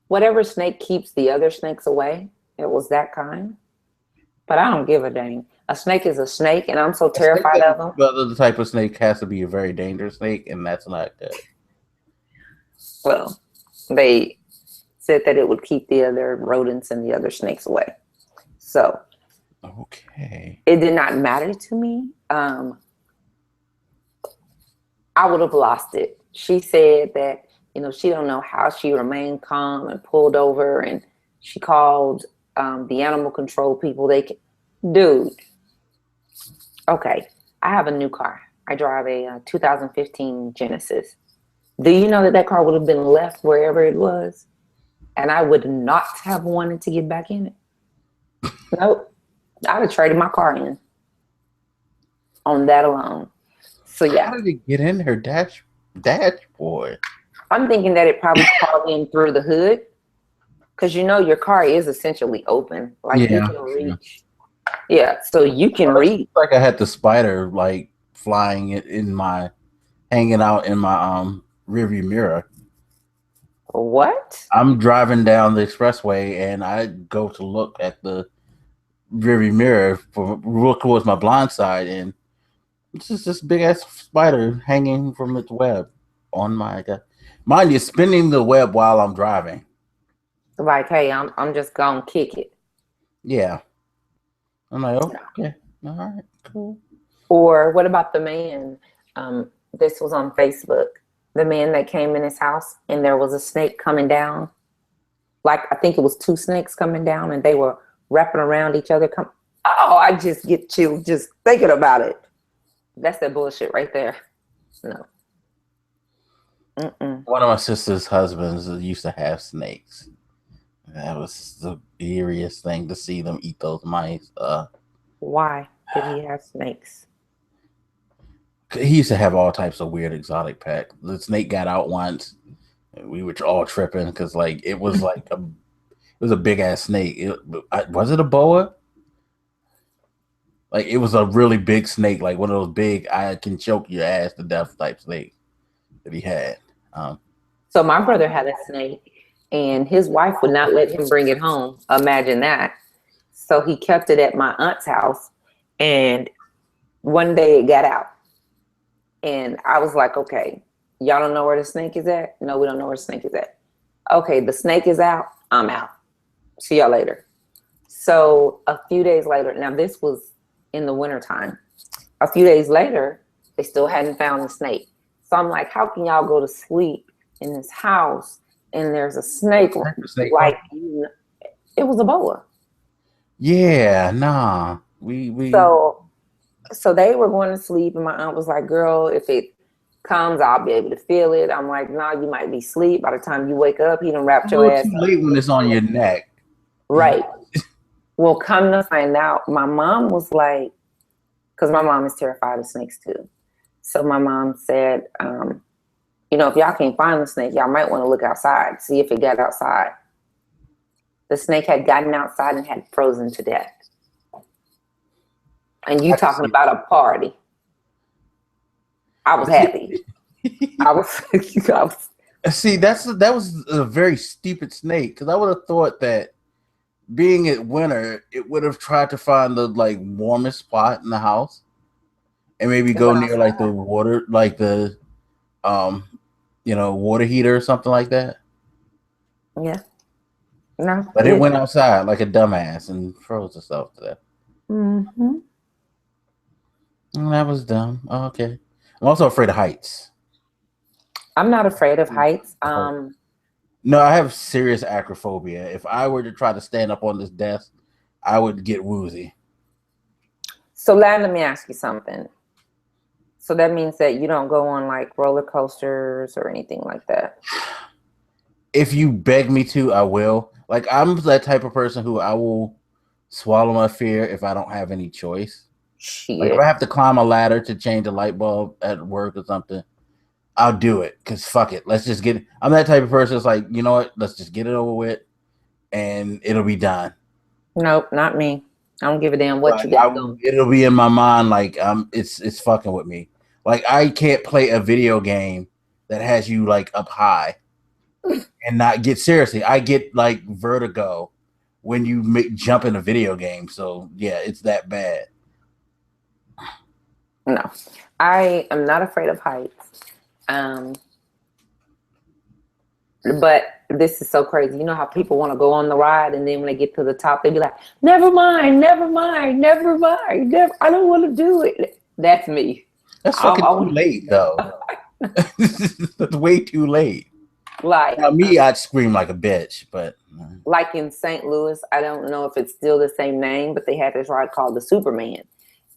whatever snake keeps the other snakes away. It was that kind. But I don't give a dang. A snake is a snake, and I'm so I think terrified that of them. the type of snake has to be a very dangerous snake, and that's not good. Well, they said that it would keep the other rodents and the other snakes away. So Okay. it did not matter to me. I would have lost it. She said that, she don't know how she remained calm and pulled over, and she called the animal control people. Dude, okay, I have a new car. I drive a 2015 Genesis. Do you know that car would have been left wherever it was, and I would not have wanted to get back in it? Nope. I'd have traded my car in on that alone. So How yeah, did it get in her dashboard? I'm thinking that it probably crawled in through the hood, because your car is essentially open. Like you Yeah. can reach. Yeah, so you can Well, it's reach. like I had the spider like flying it hanging out in my rearview mirror. What? I'm driving down the expressway and I go to look at the rearview mirror for look towards my blind side, and it's just this big ass spider hanging from its web on my mind you, spinning the web while I'm driving. Like, hey, I'm just gonna kick it. Yeah. I'm like, oh, okay. All right, cool. Or what about the man? This was on Facebook. The man that came in his house and there was a snake coming down. Like I think it was two snakes coming down and they were wrapping around each other. Oh, I just get chills just thinking about it. That's that bullshit right there. No. Mm-mm. one of my sister's husbands used to have snakes. That was the eeriest thing to see them eat those mice. Why did he have snakes? He used to have all types of weird exotic pets. The snake got out once. And we were all tripping because like it was a big ass snake. Was it a boa? Like it was a really big snake, like one of those big I can choke your ass to death type snake that he had. Um, So my brother had a snake, and his wife would not let him bring it home. Imagine that. So he kept it at my aunt's house, and one day it got out, and I was like, "Okay, y'all don't know where the snake is at? No, we don't know where the snake is at. Okay, the snake is out. I'm out. See y'all later." So a few days later, now this was in the wintertime. A few days later, they still hadn't found the snake. So I'm like, how can y'all go to sleep in this house and there's a snake like it was a boa. yeah, nah. We So they were going to sleep and my aunt was like, girl, if it comes, I'll be able to feel it. I'm like, nah, you might be asleep. By the time you wake up, he done wrapped your ass too up. late when it's on your neck. Right. Well, come to find out, my mom was like, because my mom is terrified of snakes too. So my mom said, if y'all can't find the snake, y'all might want to look outside, see if it got outside. The snake had gotten outside and had frozen to death. And you talking about a party. I was happy. I was See, that was a very stupid snake because I would have thought that being at winter, it would have tried to find the like warmest spot in the house and maybe go near like the water, like the water heater or something like that. Yeah. No. But it went outside like a dumbass and froze itself to death. Mm-hmm. That was dumb. Oh, okay. I'm also afraid of heights. I'm not afraid of heights. No, I have serious acrophobia. If I were to try to stand up on this desk, I would get woozy. So let me ask you something. So that means that you don't go on like roller coasters or anything like that? If you beg me to, I will. Like I'm that type of person who I will swallow my fear if I don't have any choice. Shit. Like if I have to climb a ladder to change a light bulb at work or something, I'll do it because fuck it. Let's just get it. I'm that type of person that's like, you know what? Let's just get it over with and it'll be done. Nope, not me. I don't give a damn what you got going. It'll be in my mind like it's fucking with me. Like I can't play a video game that has you like up high and not get seriously. I get like vertigo when you jump in a video game. So yeah, it's that bad. No, I am not afraid of heights. But this is so crazy. You know how people want to go on the ride and then when they get to the top, they be like, never mind, never mind, never mind, never, I don't want to do it. That's me. That's fucking too late though. That's way too late. Like now, me, I'd scream like a bitch, but like in St. Louis, I don't know if it's still the same name, but they had this ride called the Superman.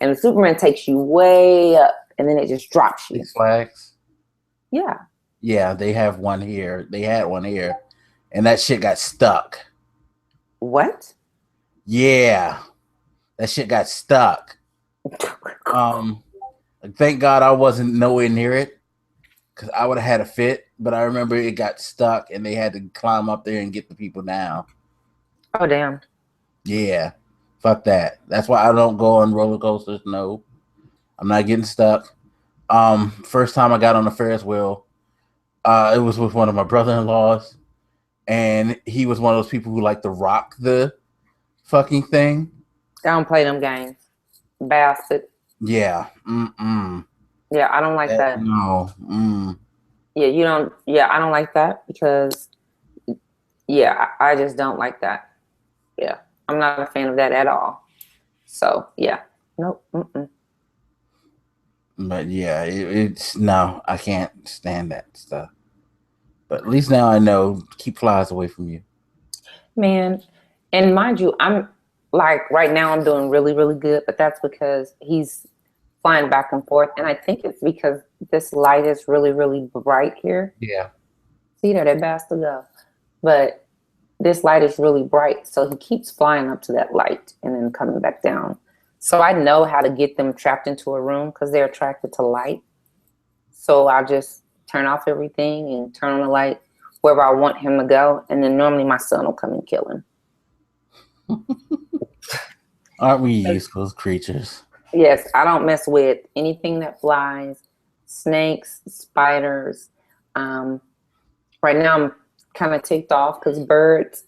And the Superman takes you way up and then it just drops you. Six Flags? Yeah. Yeah, they have one here. They had one here. And that shit got stuck. What? Yeah. That shit got stuck. Thank God I wasn't nowhere near it. Because I would have had a fit. But I remember it got stuck and they had to climb up there and get the people down. Oh, damn. Yeah. Fuck that. That's why I don't go on roller coasters. No. I'm not getting stuck. First time I got on a Ferris wheel, it was with one of my brother-in-laws. And he was one of those people who like to rock the fucking thing. I don't play them games. Bastard. Yeah. Yeah, I don't like that. No. Yeah, you don't. Yeah, I don't like that because, yeah, I just don't like that. Yeah, I'm not a fan of that at all. So, yeah. Nope. But yeah, it's no, I can't stand that stuff. But at least now I know, keep flies away from you. Man, and mind you, I'm like right now I'm doing really, really good, but that's because he's flying back and forth. And I think it's because this light is really, really bright here. Yeah. see there, that bastard go. But this light is really bright, so he keeps flying up to that light and then coming back down. So I know how to get them trapped into a room because they're attracted to light. So I just turn off everything and turn on the light wherever I want him to go, and then normally my son will come and kill him. Aren't we useful creatures? Yes, I don't mess with anything that flies, snakes, spiders. Right now I'm kind of ticked off because birds,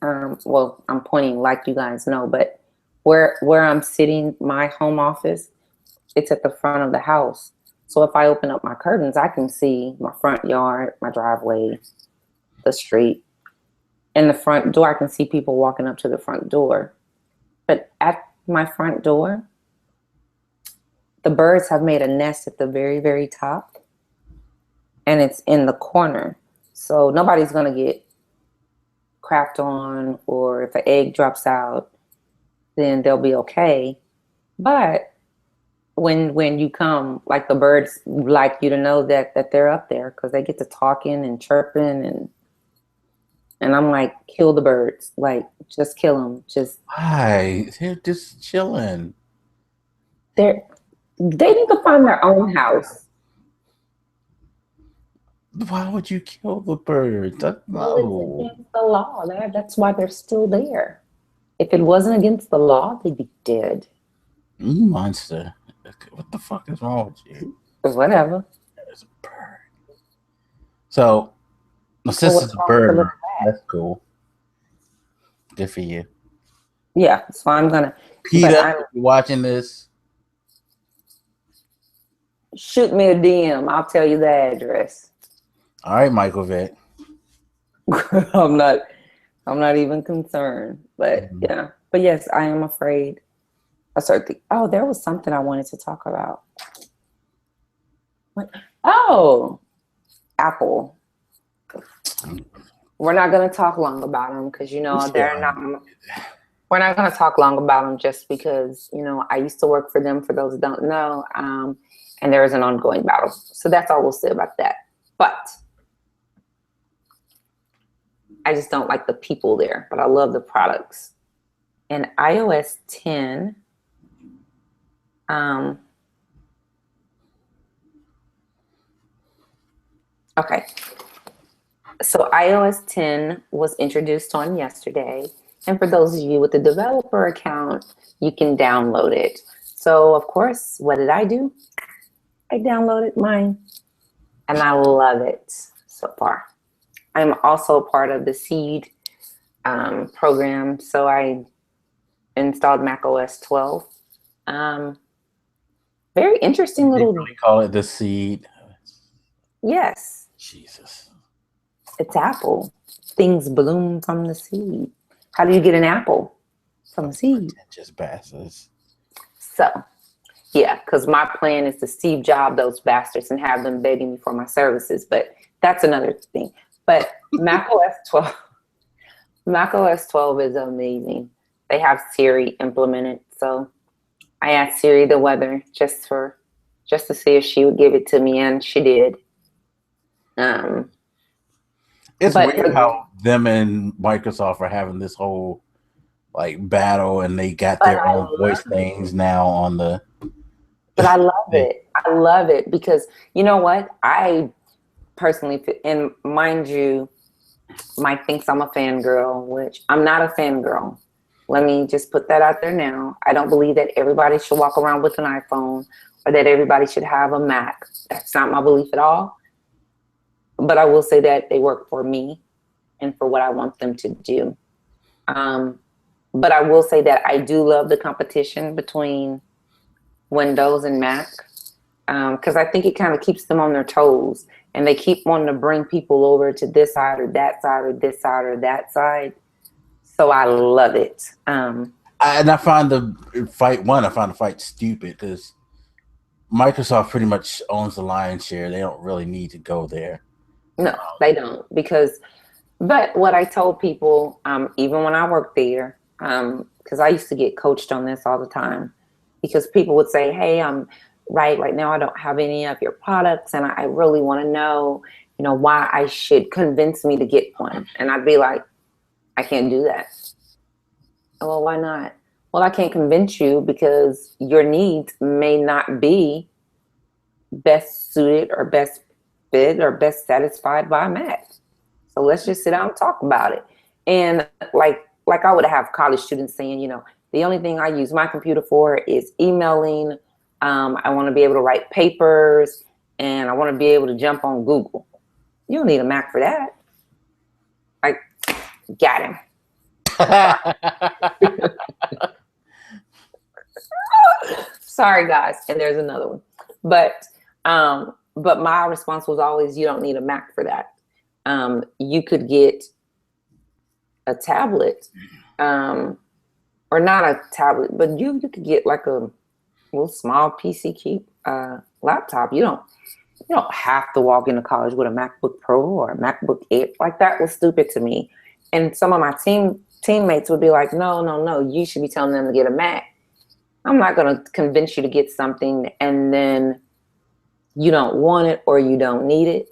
well, I'm pointing like you guys know, but where I'm sitting, my home office, it's at the front of the house. So if I open up my curtains, I can see my front yard, my driveway, the street, and the front door. I can see people walking up to the front door. But at my front door, the birds have made a nest at the very, very top, and it's in the corner. So nobody's going to get crapped on, or if an egg drops out, then they'll be okay. But when you come, like the birds like you to know that they're up there because they get to talking and chirping and I'm like, kill the birds, like just kill them. Just Why? They're just chilling. they need to find their own house. Why would you kill the birds? Well, it's against the law. That's why they're still there. If it wasn't against the law, they'd be dead. You monster. What the fuck is wrong with you? Whatever. There's a bird. So, my sister's a bird. That's cool. Good for you. Yeah, so I'm gonna. Peter, if you're watching this, shoot me a DM. I'll tell you the address. All right, Michael Vick. I'm not even concerned. But yeah. But yes, I am afraid. There was something I wanted to talk about. What? Oh, Apple. We're not going to talk long about them because, they're not. We're not going to talk long about them just because, I used to work for them, for those who don't know. And there is an ongoing battle. So that's all we'll say about that. But I just don't like the people there, but I love the products. And iOS 10, okay. So iOS 10 was introduced on yesterday. And for those of you with a developer account, you can download it. So of course, what did I do? I downloaded mine and I love it so far. I'm also part of the Seed program. So I installed macOS 12. Very interesting little. They really call it the Seed. Yes. Jesus. It's Apple. Things bloom from the seed. How do you get an apple? From a seed. Just bastards. So, yeah, because my plan is to Steve Jobs those bastards and have them begging me for my services. But that's another thing. But macOS 12 is amazing. They have Siri implemented. So I asked Siri the weather just to see if she would give it to me, and she did. It's weird how them and Microsoft are having this whole battle, and they got their own voice things now on the. But I love it. I love it because you know what? I personally, and mind you, Mike thinks I'm a fangirl, which I'm not a fangirl. Let me just put that out there now. I don't believe that everybody should walk around with an iPhone or that everybody should have a Mac. That's not my belief at all. But I will say that they work for me and for what I want them to do. But I will say that I do love the competition between Windows and Mac because I think it kind of keeps them on their toes, and they keep wanting to bring people over to this side or that side or this side or that side. So I love it. And I find the fight stupid because Microsoft pretty much owns the lion's share. They don't really need to go there. No, they don't but what I told people, even when I worked there, because I used to get coached on this all the time, because people would say, hey, right now I don't have any of your products and I really want to know. why I should convince me to get one. And I'd be like, I can't do that. Well, why not? Well, I can't convince you because your needs may not be best suited or best fit or best satisfied by a Mac. So let's just sit down and talk about it. And like I would have college students saying, the only thing I use my computer for is emailing. I want to be able to write papers and I want to be able to jump on Google. You don't need a Mac for that. Like, got him. Sorry, guys. And there's another one. But my response was always, you don't need a Mac for that. You could get a tablet, or not a tablet, but you could get like a little small PC laptop. You don't have to walk into college with a MacBook Pro or a MacBook Air. Like, that was stupid to me. And some of my teammates would be like, no, you should be telling them to get a Mac. I'm not going to convince you to get something and then you don't want it or you don't need it.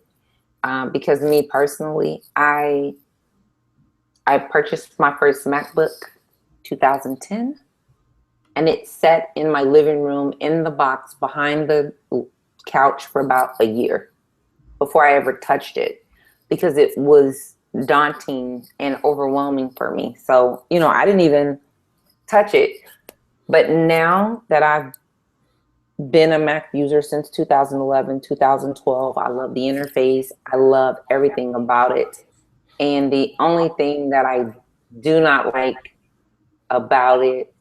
Because me personally, I purchased my first MacBook 2010, and it sat in my living room in the box behind the couch for about a year before I ever touched it, because it was daunting and overwhelming for me. So, I didn't even touch it. But now that I've been a Mac user since 2011, 2012, I love the interface. I love everything about it. And the only thing that I do not like about it,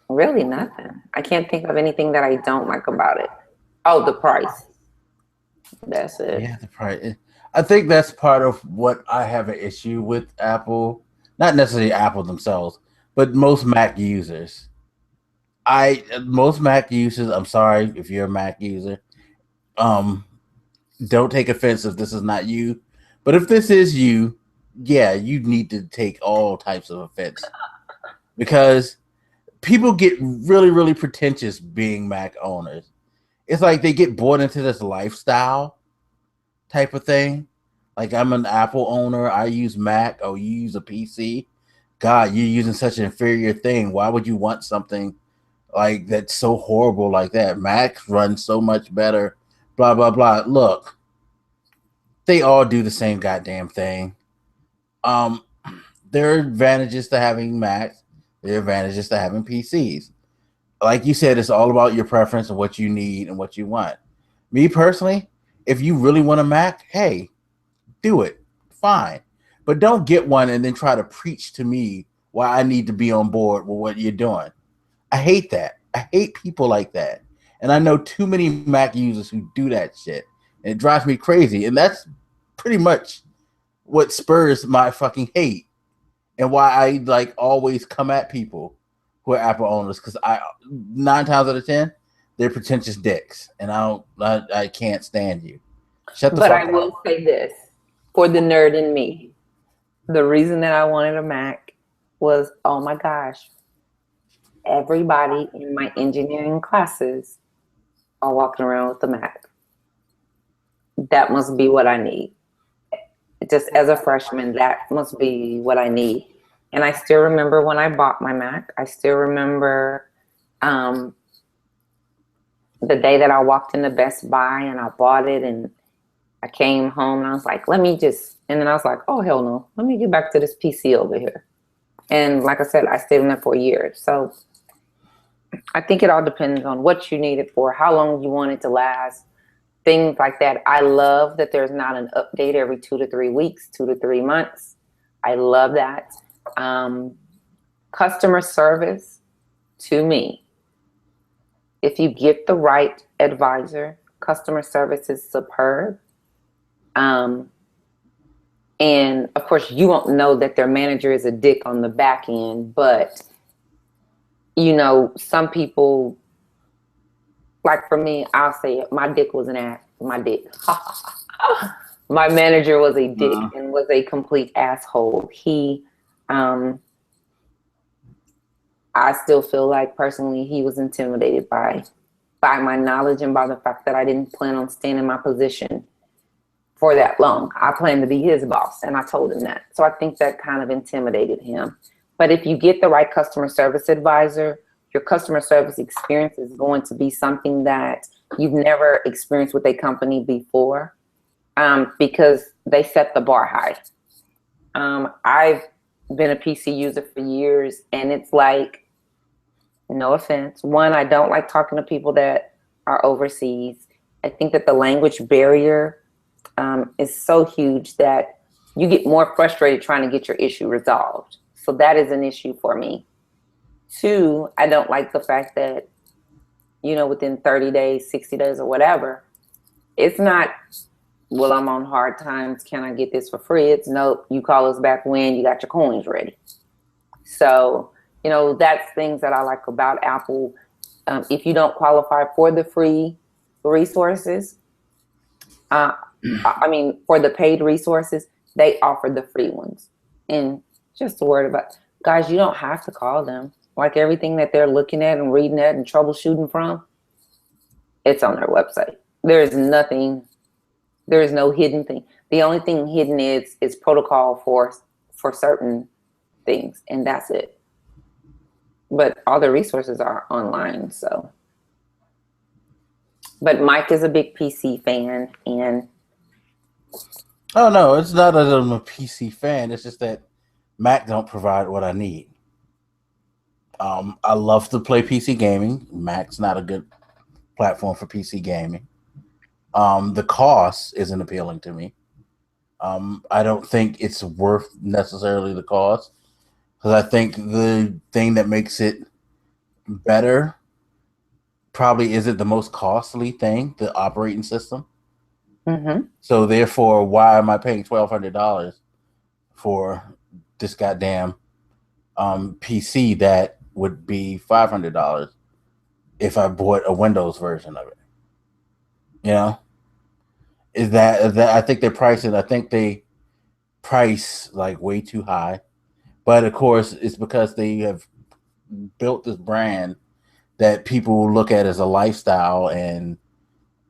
really nothing. I can't think of anything that I don't like about it. Oh, the price. That's it. Yeah, the price. I think that's part of what I have an issue with Apple. Not necessarily Apple themselves, but most Mac users. Most Mac users, I'm sorry if you're a Mac user. Don't take offense if this is not you. But if this is you, yeah, you need to take all types of offense. Because people get really, really pretentious being Mac owners. It's like they get bought into this lifestyle type of thing. Like, I'm an Apple owner, I use Mac, oh, you use a PC. God, you're using such an inferior thing. Why would you want something like that's so horrible like that? Macs run so much better, blah, blah, blah. Look, they all do the same goddamn thing. Um, there are advantages to having Macs, there are advantages to having PCs. Like you said, it's all about your preference and what you need and what you want. Me personally, if you really want a Mac, hey, do it. Fine. But don't get one and then try to preach to me why I need to be on board with what you're doing. I hate that. I hate people like that. And I know too many Mac users who do that shit. And it drives me crazy. And that's pretty much what spurs my fucking hate and why I like always come at people who are Apple owners, because 9 times out of 10, they're pretentious dicks. And I can't stand you. Shut the But fuck I up. will say this for the nerd in me. The reason that I wanted a Mac was, oh my gosh, everybody in my engineering classes are walking around with a Mac. That must be what I need. Just as a freshman, that must be what I need. And I still remember when I bought my Mac. I still remember the day that I walked into Best Buy and I bought it, and I came home and I was like, and then I was like, oh, hell no, let me get back to this PC over here. And like I said, I stayed in there for a year. So I think it all depends on what you need it for, how long you want it to last, things like that. I love that there's not an update every 2 to 3 weeks, 2 to 3 months. I love that. Customer service, to me, if you get the right advisor, customer service is superb. And of course, you won't know that their manager is a dick on the back end, but some people, like for me, I'll say it, my dick was an ass. My dick. My manager was a dick and was a complete asshole. I still feel like personally he was intimidated by by my knowledge and by the fact that I didn't plan on staying in my position for that long. I planned to be his boss, and I told him that. So I think that kind of intimidated him. But if you get the right customer service advisor, your customer service experience is going to be something that you've never experienced with a company before, because they set the bar high. I've been a PC user for years, and it's like, no offense. One, I don't like talking to people that are overseas. I think that the language barrier is so huge that you get more frustrated trying to get your issue resolved. So that is an issue for me. Two, I don't like the fact that, within 30 days, 60 days, or whatever, it's not, well, I'm on hard times. Can I get this for free? It's nope. You call us back when you got your coins ready. So, that's things that I like about Apple. If you don't qualify for the free resources, for the paid resources, they offer the free ones. And just a word about, guys, you don't have to call them. Like everything that they're looking at and reading at and troubleshooting from, it's on their website. There is no hidden thing. The only thing hidden is protocol for certain things, and that's it. But all the resources are online, so. But Mike is a big PC fan, and oh no, it's not that I'm a PC fan. It's just that Mac don't provide what I need. I love to play PC gaming. Mac's not a good platform for PC gaming. The cost isn't appealing to me. I don't think it's worth necessarily the cost, because I think the thing that makes it better probably isn't the most costly thing, the operating system. mm-hmm. So therefore, why am I paying $1,200 for this goddamn PC that would be $500 if I bought a Windows version of it? Is that I think they're pricing. I think they price like way too high, but of course it's because they have built this brand that people look at as a lifestyle, and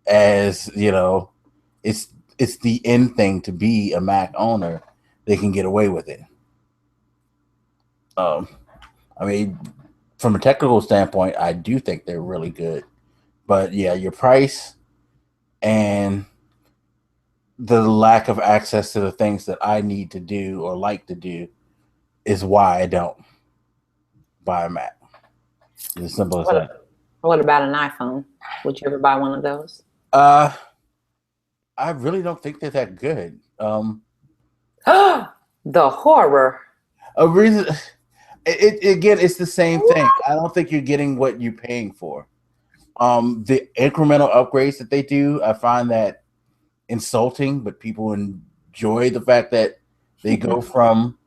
as it's the end thing to be a Mac owner. They can get away with it. I mean, from a technical standpoint, I do think they're really good, but yeah, your price and the lack of access to the things that I need to do or like to do is why I don't buy a Mac. It's as simple as that. What about an iPhone? Would you ever buy one of those? I really don't think they're that good. The horror. A reason, again, it's the same thing. I don't think you're getting what you're paying for. The incremental upgrades that they do, I find that insulting, but people enjoy the fact that they go from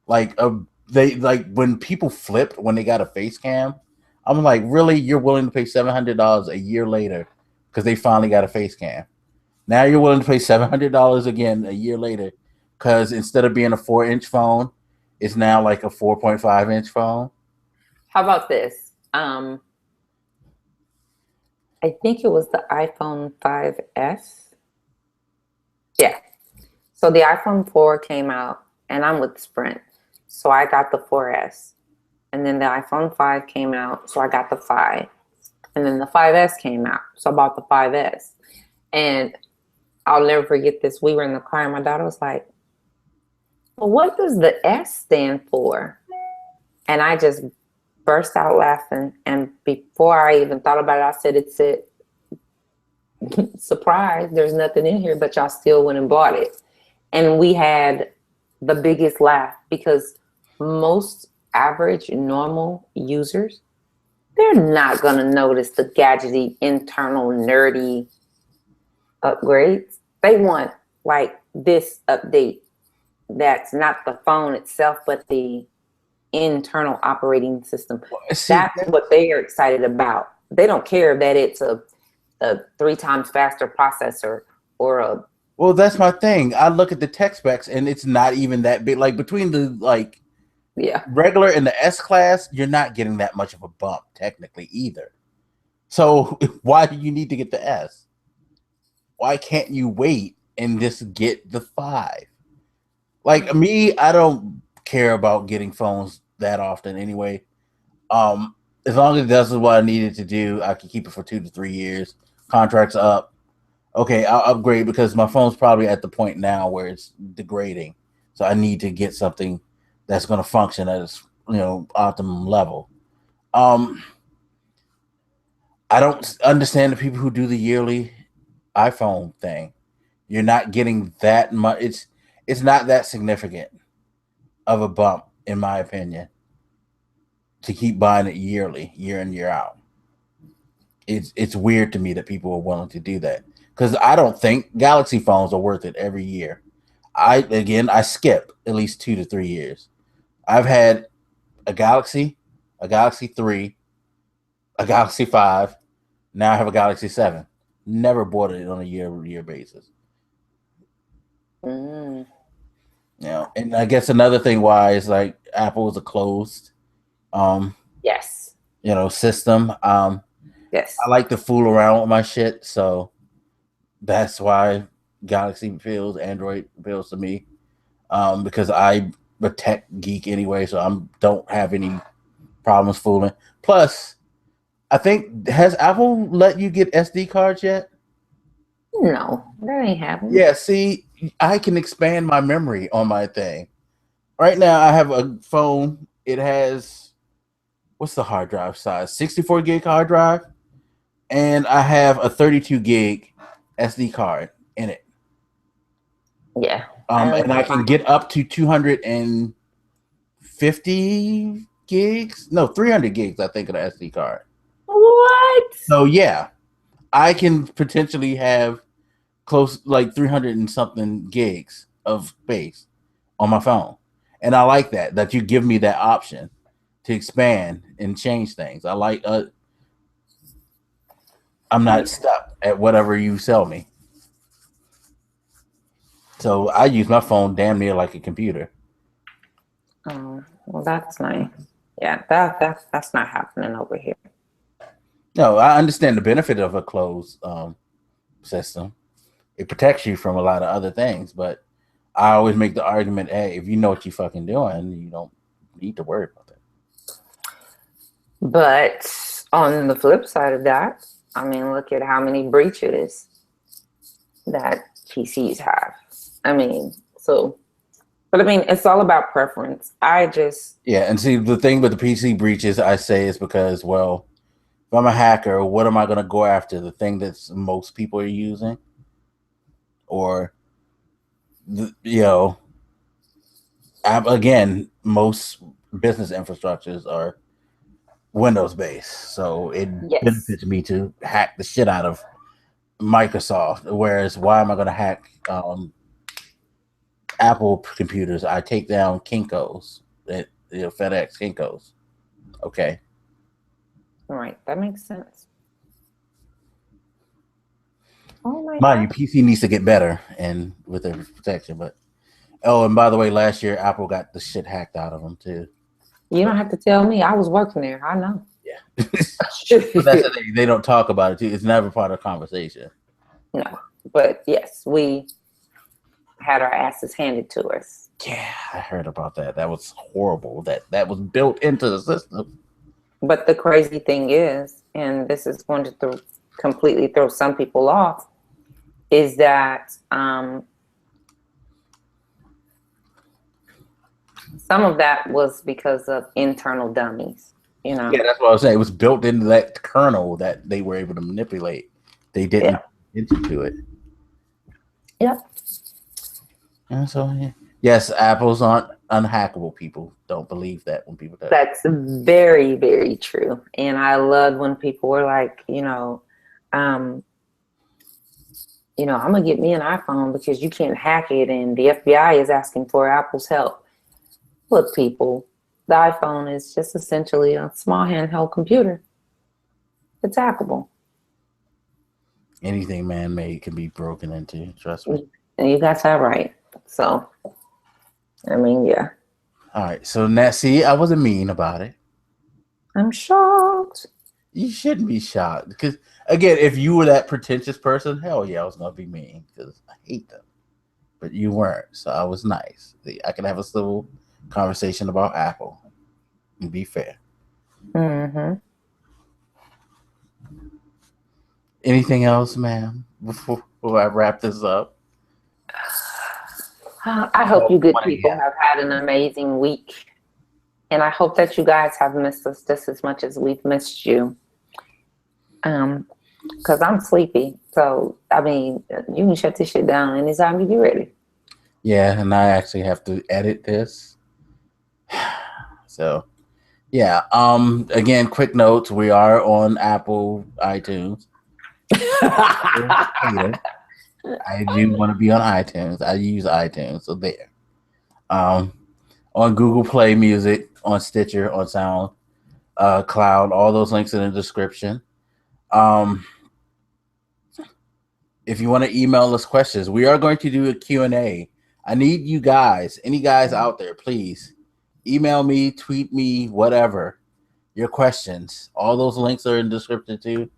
when people flipped when they got a face cam. I'm like, really? You're willing to pay $700 a year later because they finally got a face cam? Now you're willing to pay $700 again a year later because instead of being a 4-inch phone, it's now like a 4.5-inch phone. How about this? I think it was the iPhone 5S. Yeah. So the iPhone 4 came out, and I'm with Sprint. So I got the 4S. And then the iPhone 5 came out, so I got the 5. And then the 5S came out, so I bought the 5S. And I'll never forget this. We were in the car, and my daughter was like, well, what does the S stand for? And I just burst out laughing. And before I even thought about it, I said, it said, surprise, there's nothing in here, but y'all still went and bought it. And we had the biggest laugh because most average, normal users, they're not going to notice the gadgety, internal, nerdy upgrades. They want like this update that's not the phone itself, but the internal operating system. That's what they are excited about. They don't care that it's a 3 times faster processor or a. Well, that's my thing. I look at the tech specs and it's not even that big. Like between the regular and the S class, you're not getting that much of a bump technically either. So why do you need to get the S? Why can't you wait and just get the 5? Like me, I don't care about getting phones that often anyway. As long as this is what I needed to do, I can keep it for 2 to 3 years. Contract's up. Okay, I'll upgrade because my phone's probably at the point now where it's degrading. So I need to get something that's going to function at its optimum level. Um, I don't understand the people who do the yearly iPhone thing. You're not getting that much. It's not that significant of a bump, in my opinion, to keep buying it yearly, year in year out. It's weird to me that people are willing to do that because I don't think Galaxy phones are worth it every year. I skip at least 2 to 3 years. I've had a Galaxy 3, a Galaxy 5. Now I have a Galaxy 7. Never bought it on a year basis. Mm. And I guess another thing why is like Apple is a closed Yes. System. Yes. I like to fool around with my shit, so that's why Galaxy feels, Android feels to me. Because I'm a tech geek anyway, so I don't have any problems fooling. Plus, I think has Apple let you get SD cards yet? No, that ain't happening. Yeah, see, I can expand my memory on my thing. Right now, I have a phone. It has what's the hard drive size? 64 gig hard drive, and I have a 32 gig SD card in it. Yeah. And I can get up to 250 gigs. No, 300 gigs. I think of the SD card. What? So yeah, I can potentially have close like 300 and something gigs of space on my phone, and I like that you give me that option to expand and change things. I like. I'm not stuck at whatever you sell me. So I use my phone damn near like a computer. Oh, well, that's nice. Yeah, that's not happening over here. No, I understand the benefit of a closed system. It protects you from a lot of other things, but I always make the argument, hey, if you know what you're fucking doing, you don't need to worry about that. But on the flip side of that, I mean, look at how many breaches that PCs have. I mean, but I mean, it's all about preference. Yeah, and see, the thing with the PC breaches, I say, is because, well, if I'm a hacker, what am I going to go after? The thing that most people are using, or again, most business infrastructures are Windows based, so it benefits me to hack the shit out of Microsoft. Whereas, why am I going to hack Apple computers? I take down Kinkos, FedEx Kinkos. Okay, right, that makes sense. Oh my mind you, PC needs to get better and with their protection. But and by the way, last year Apple got the shit hacked out of them too. You don't have to tell me. I was working there. I know. Yeah. But that's the thing. They don't talk about it too. It's never part of the conversation. No, but yes, we had our asses handed to us. Yeah, I heard about that. That was horrible. That was built into the system. But the crazy thing is, and this is going to completely throw some people off, is that some of that was because of internal dummies. Yeah, that's what I was saying. It was built into that kernel that they were able to manipulate. They didn't into it. Yep. And so, yes, Apples aren't unhackable. People don't believe that when people do. That's very, very true. And I loved when people were like, I'm gonna get me an iPhone because you can't hack it, and the FBI is asking for Apple's help. Look, people, the iPhone is just essentially a small handheld computer. It's hackable. Anything man-made can be broken into. Trust me. And you got that right. So, I mean, yeah. All right. So now, see, I wasn't mean about it. I'm shocked. You shouldn't be shocked because, again, if you were that pretentious person, hell yeah, I was gonna be mean because I hate them. But you weren't, so I was nice. I can have a civil conversation about Apple and be fair. Mm-hmm. Anything else, ma'am? Before I wrap this up, I hope you good people have had an amazing week. And I hope that you guys have missed us just as much as we've missed you. Because I'm sleepy. So, I mean, you can shut this shit down anytime you get ready. Yeah, and I actually have to edit this. So, yeah. Again, quick notes. We are on Apple iTunes. I do want to be on iTunes. I use iTunes, so there. On Google Play Music, on Stitcher, on Sound Cloud. All those links in the description. If you want to email us questions, we are going to do a Q&A. I need you guys, any guys out there, please email me, tweet me, whatever, your questions. All those links are in the description too.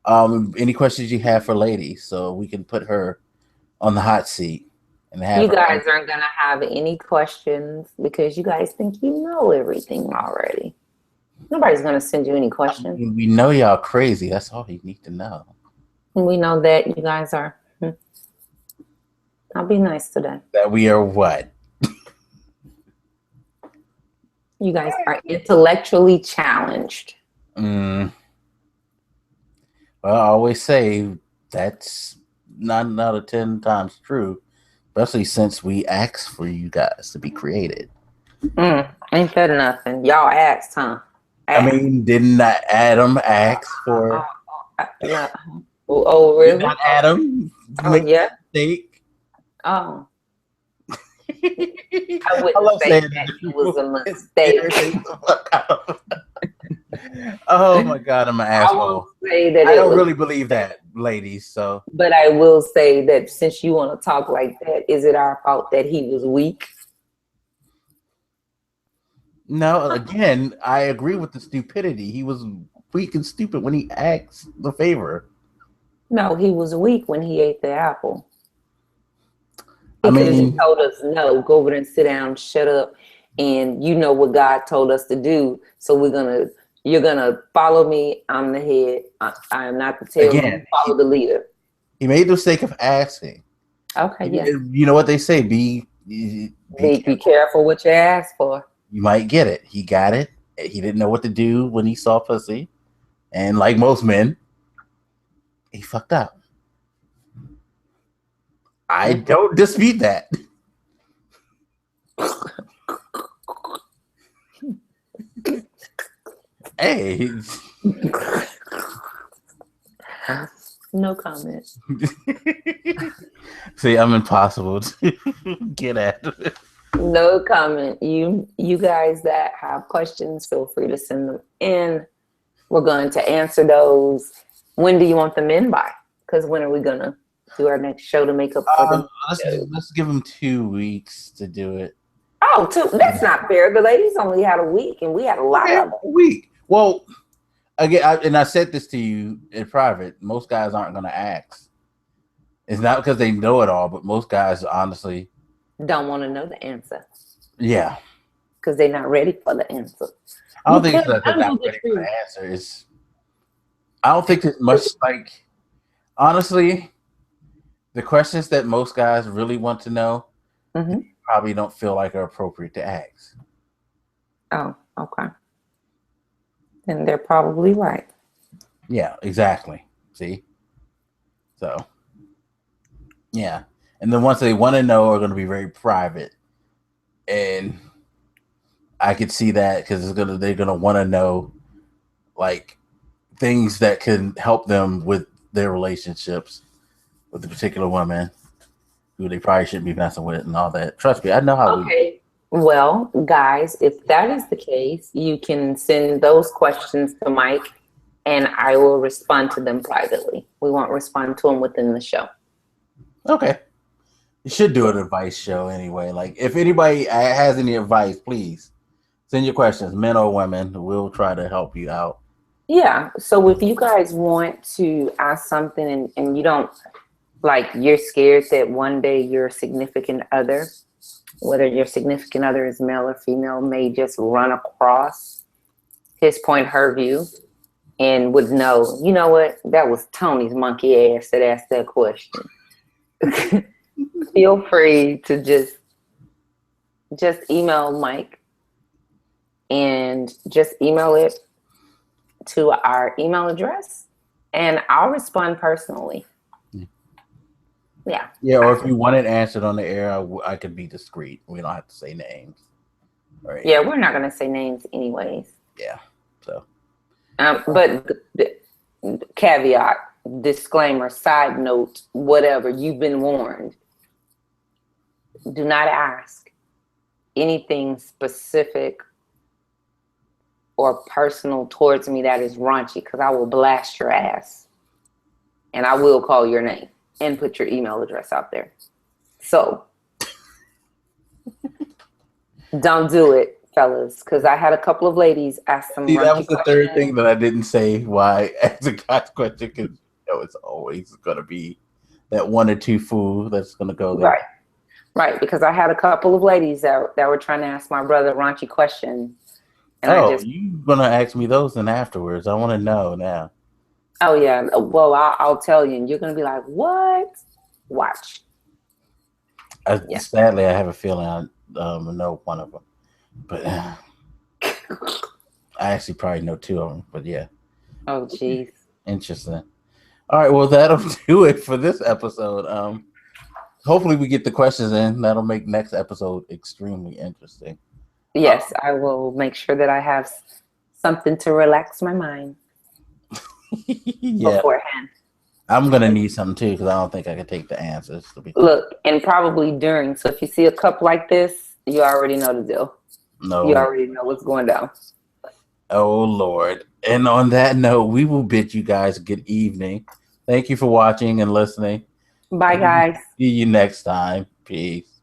Any questions you have for ladies, so we can put her on the hot seat. And have you guys aren't going to have any questions because you guys think you know everything already. Nobody's going to send you any questions. I mean, we know y'all crazy. That's all you need to know. And we know that you guys are. I'll be nice today. That we are what? You guys are intellectually challenged. Well, I always say that's 9 out of 10 times true, especially since we asked for you guys to be created. Ain't that nothing? Y'all asked, huh? I mean, didn't Adam ask for? Yeah. Oh, really? Not Adam. Yeah. Mistake. Oh. I wouldn't say that it was a mistake. Oh my God, I'm an asshole. I don't really believe that, ladies. So, but I will say that since you want to talk like that, is it our fault that he was weak? No, again, I agree with the stupidity. He was weak and stupid when he asked the favor. No, he was weak when he ate the apple. Because he told us, no, go over there and sit down, shut up, and you know what God told us to do. So you're gonna follow me. I'm the head. I am not the tail. Again, you follow the leader. He made the mistake of asking. Okay, yeah. You know what they say: be careful what you ask for. You might get it. He got it. He didn't know what to do when he saw pussy, and like most men, he fucked up. I don't dispute that. Hey. No comment. See, I'm impossible to get at. No comment. You guys that have questions, feel free to send them in. We're going to answer those. When do you want them in by? Because when are we going to do our next show to make up for them? Let's give them 2 weeks to do it. Oh, 2? That's not fair. The ladies only had a week, and we had a lot of a week. Well, again, I said this to you in private. Most guys aren't going to ask. It's not because they know it all, but most guys honestly don't want to know the answer. Yeah, because they're not ready for the answer. I don't think that they're not ready for the answer. I don't think it's much like, honestly, the questions that most guys really want to know probably don't feel like are appropriate to ask. Oh, okay. Then they're probably right. Yeah, exactly. See? So, yeah. And the ones they want to know are going to be very private. And I could see that because they're going to want to know like things that can help them with their relationships with the particular woman who they probably shouldn't be messing with and all that. Trust me, I know how. Okay. Well, guys, if that is the case, you can send those questions to Mike and I will respond to them privately. We won't respond to them within the show. Okay. You should do an advice show anyway. Like, if anybody has any advice, please send your questions, men or women. We'll try to help you out Yeah. So if you guys want to ask something and you don't like, you're scared that one day your significant other, whether your significant other is male or female, may just run across his point, her view, and would know, you know what, that was Tony's monkey ass that asked that question. Feel free to just email Mike and just email it to our email address and I'll respond personally. Yeah. Yeah, or if you want it answered on the air, I could be discreet. We don't have to say names. Right. Yeah, we're not going to say names anyways. Yeah. So. But caveat, disclaimer, side note, whatever, you've been warned. Do not ask anything specific or personal towards me that is raunchy, because I will blast your ass and I will call your name and put your email address out there. So don't do it, fellas, because I had a couple of ladies ask some See, that was raunchy the third questions. thing that I didn't say why ask a guy's question, because it's always going to be that one or two fool that's going to go there. Right, because I had a couple of ladies that were trying to ask my brother raunchy questions. And you're going to ask me those then afterwards. I want to know now. Oh, yeah. Well, I'll tell you, and you're going to be like, what? Watch. Sadly, I have a feeling I know one of them. But I actually probably know two of them. But yeah. Oh, jeez. Interesting. All right, well, that'll do it for this episode. Hopefully we get the questions in. That'll make next episode extremely interesting. Yes, I will make sure that I have something to relax my mind beforehand. I'm going to need something too, because I don't think I can take the answers. Look, and probably during. So if you see a cup like this, you already know the deal. No. You already know what's going down. Oh, Lord. And on that note, we will bid you guys a good evening. Thank you for watching and listening. Bye, guys. See you next time. Peace.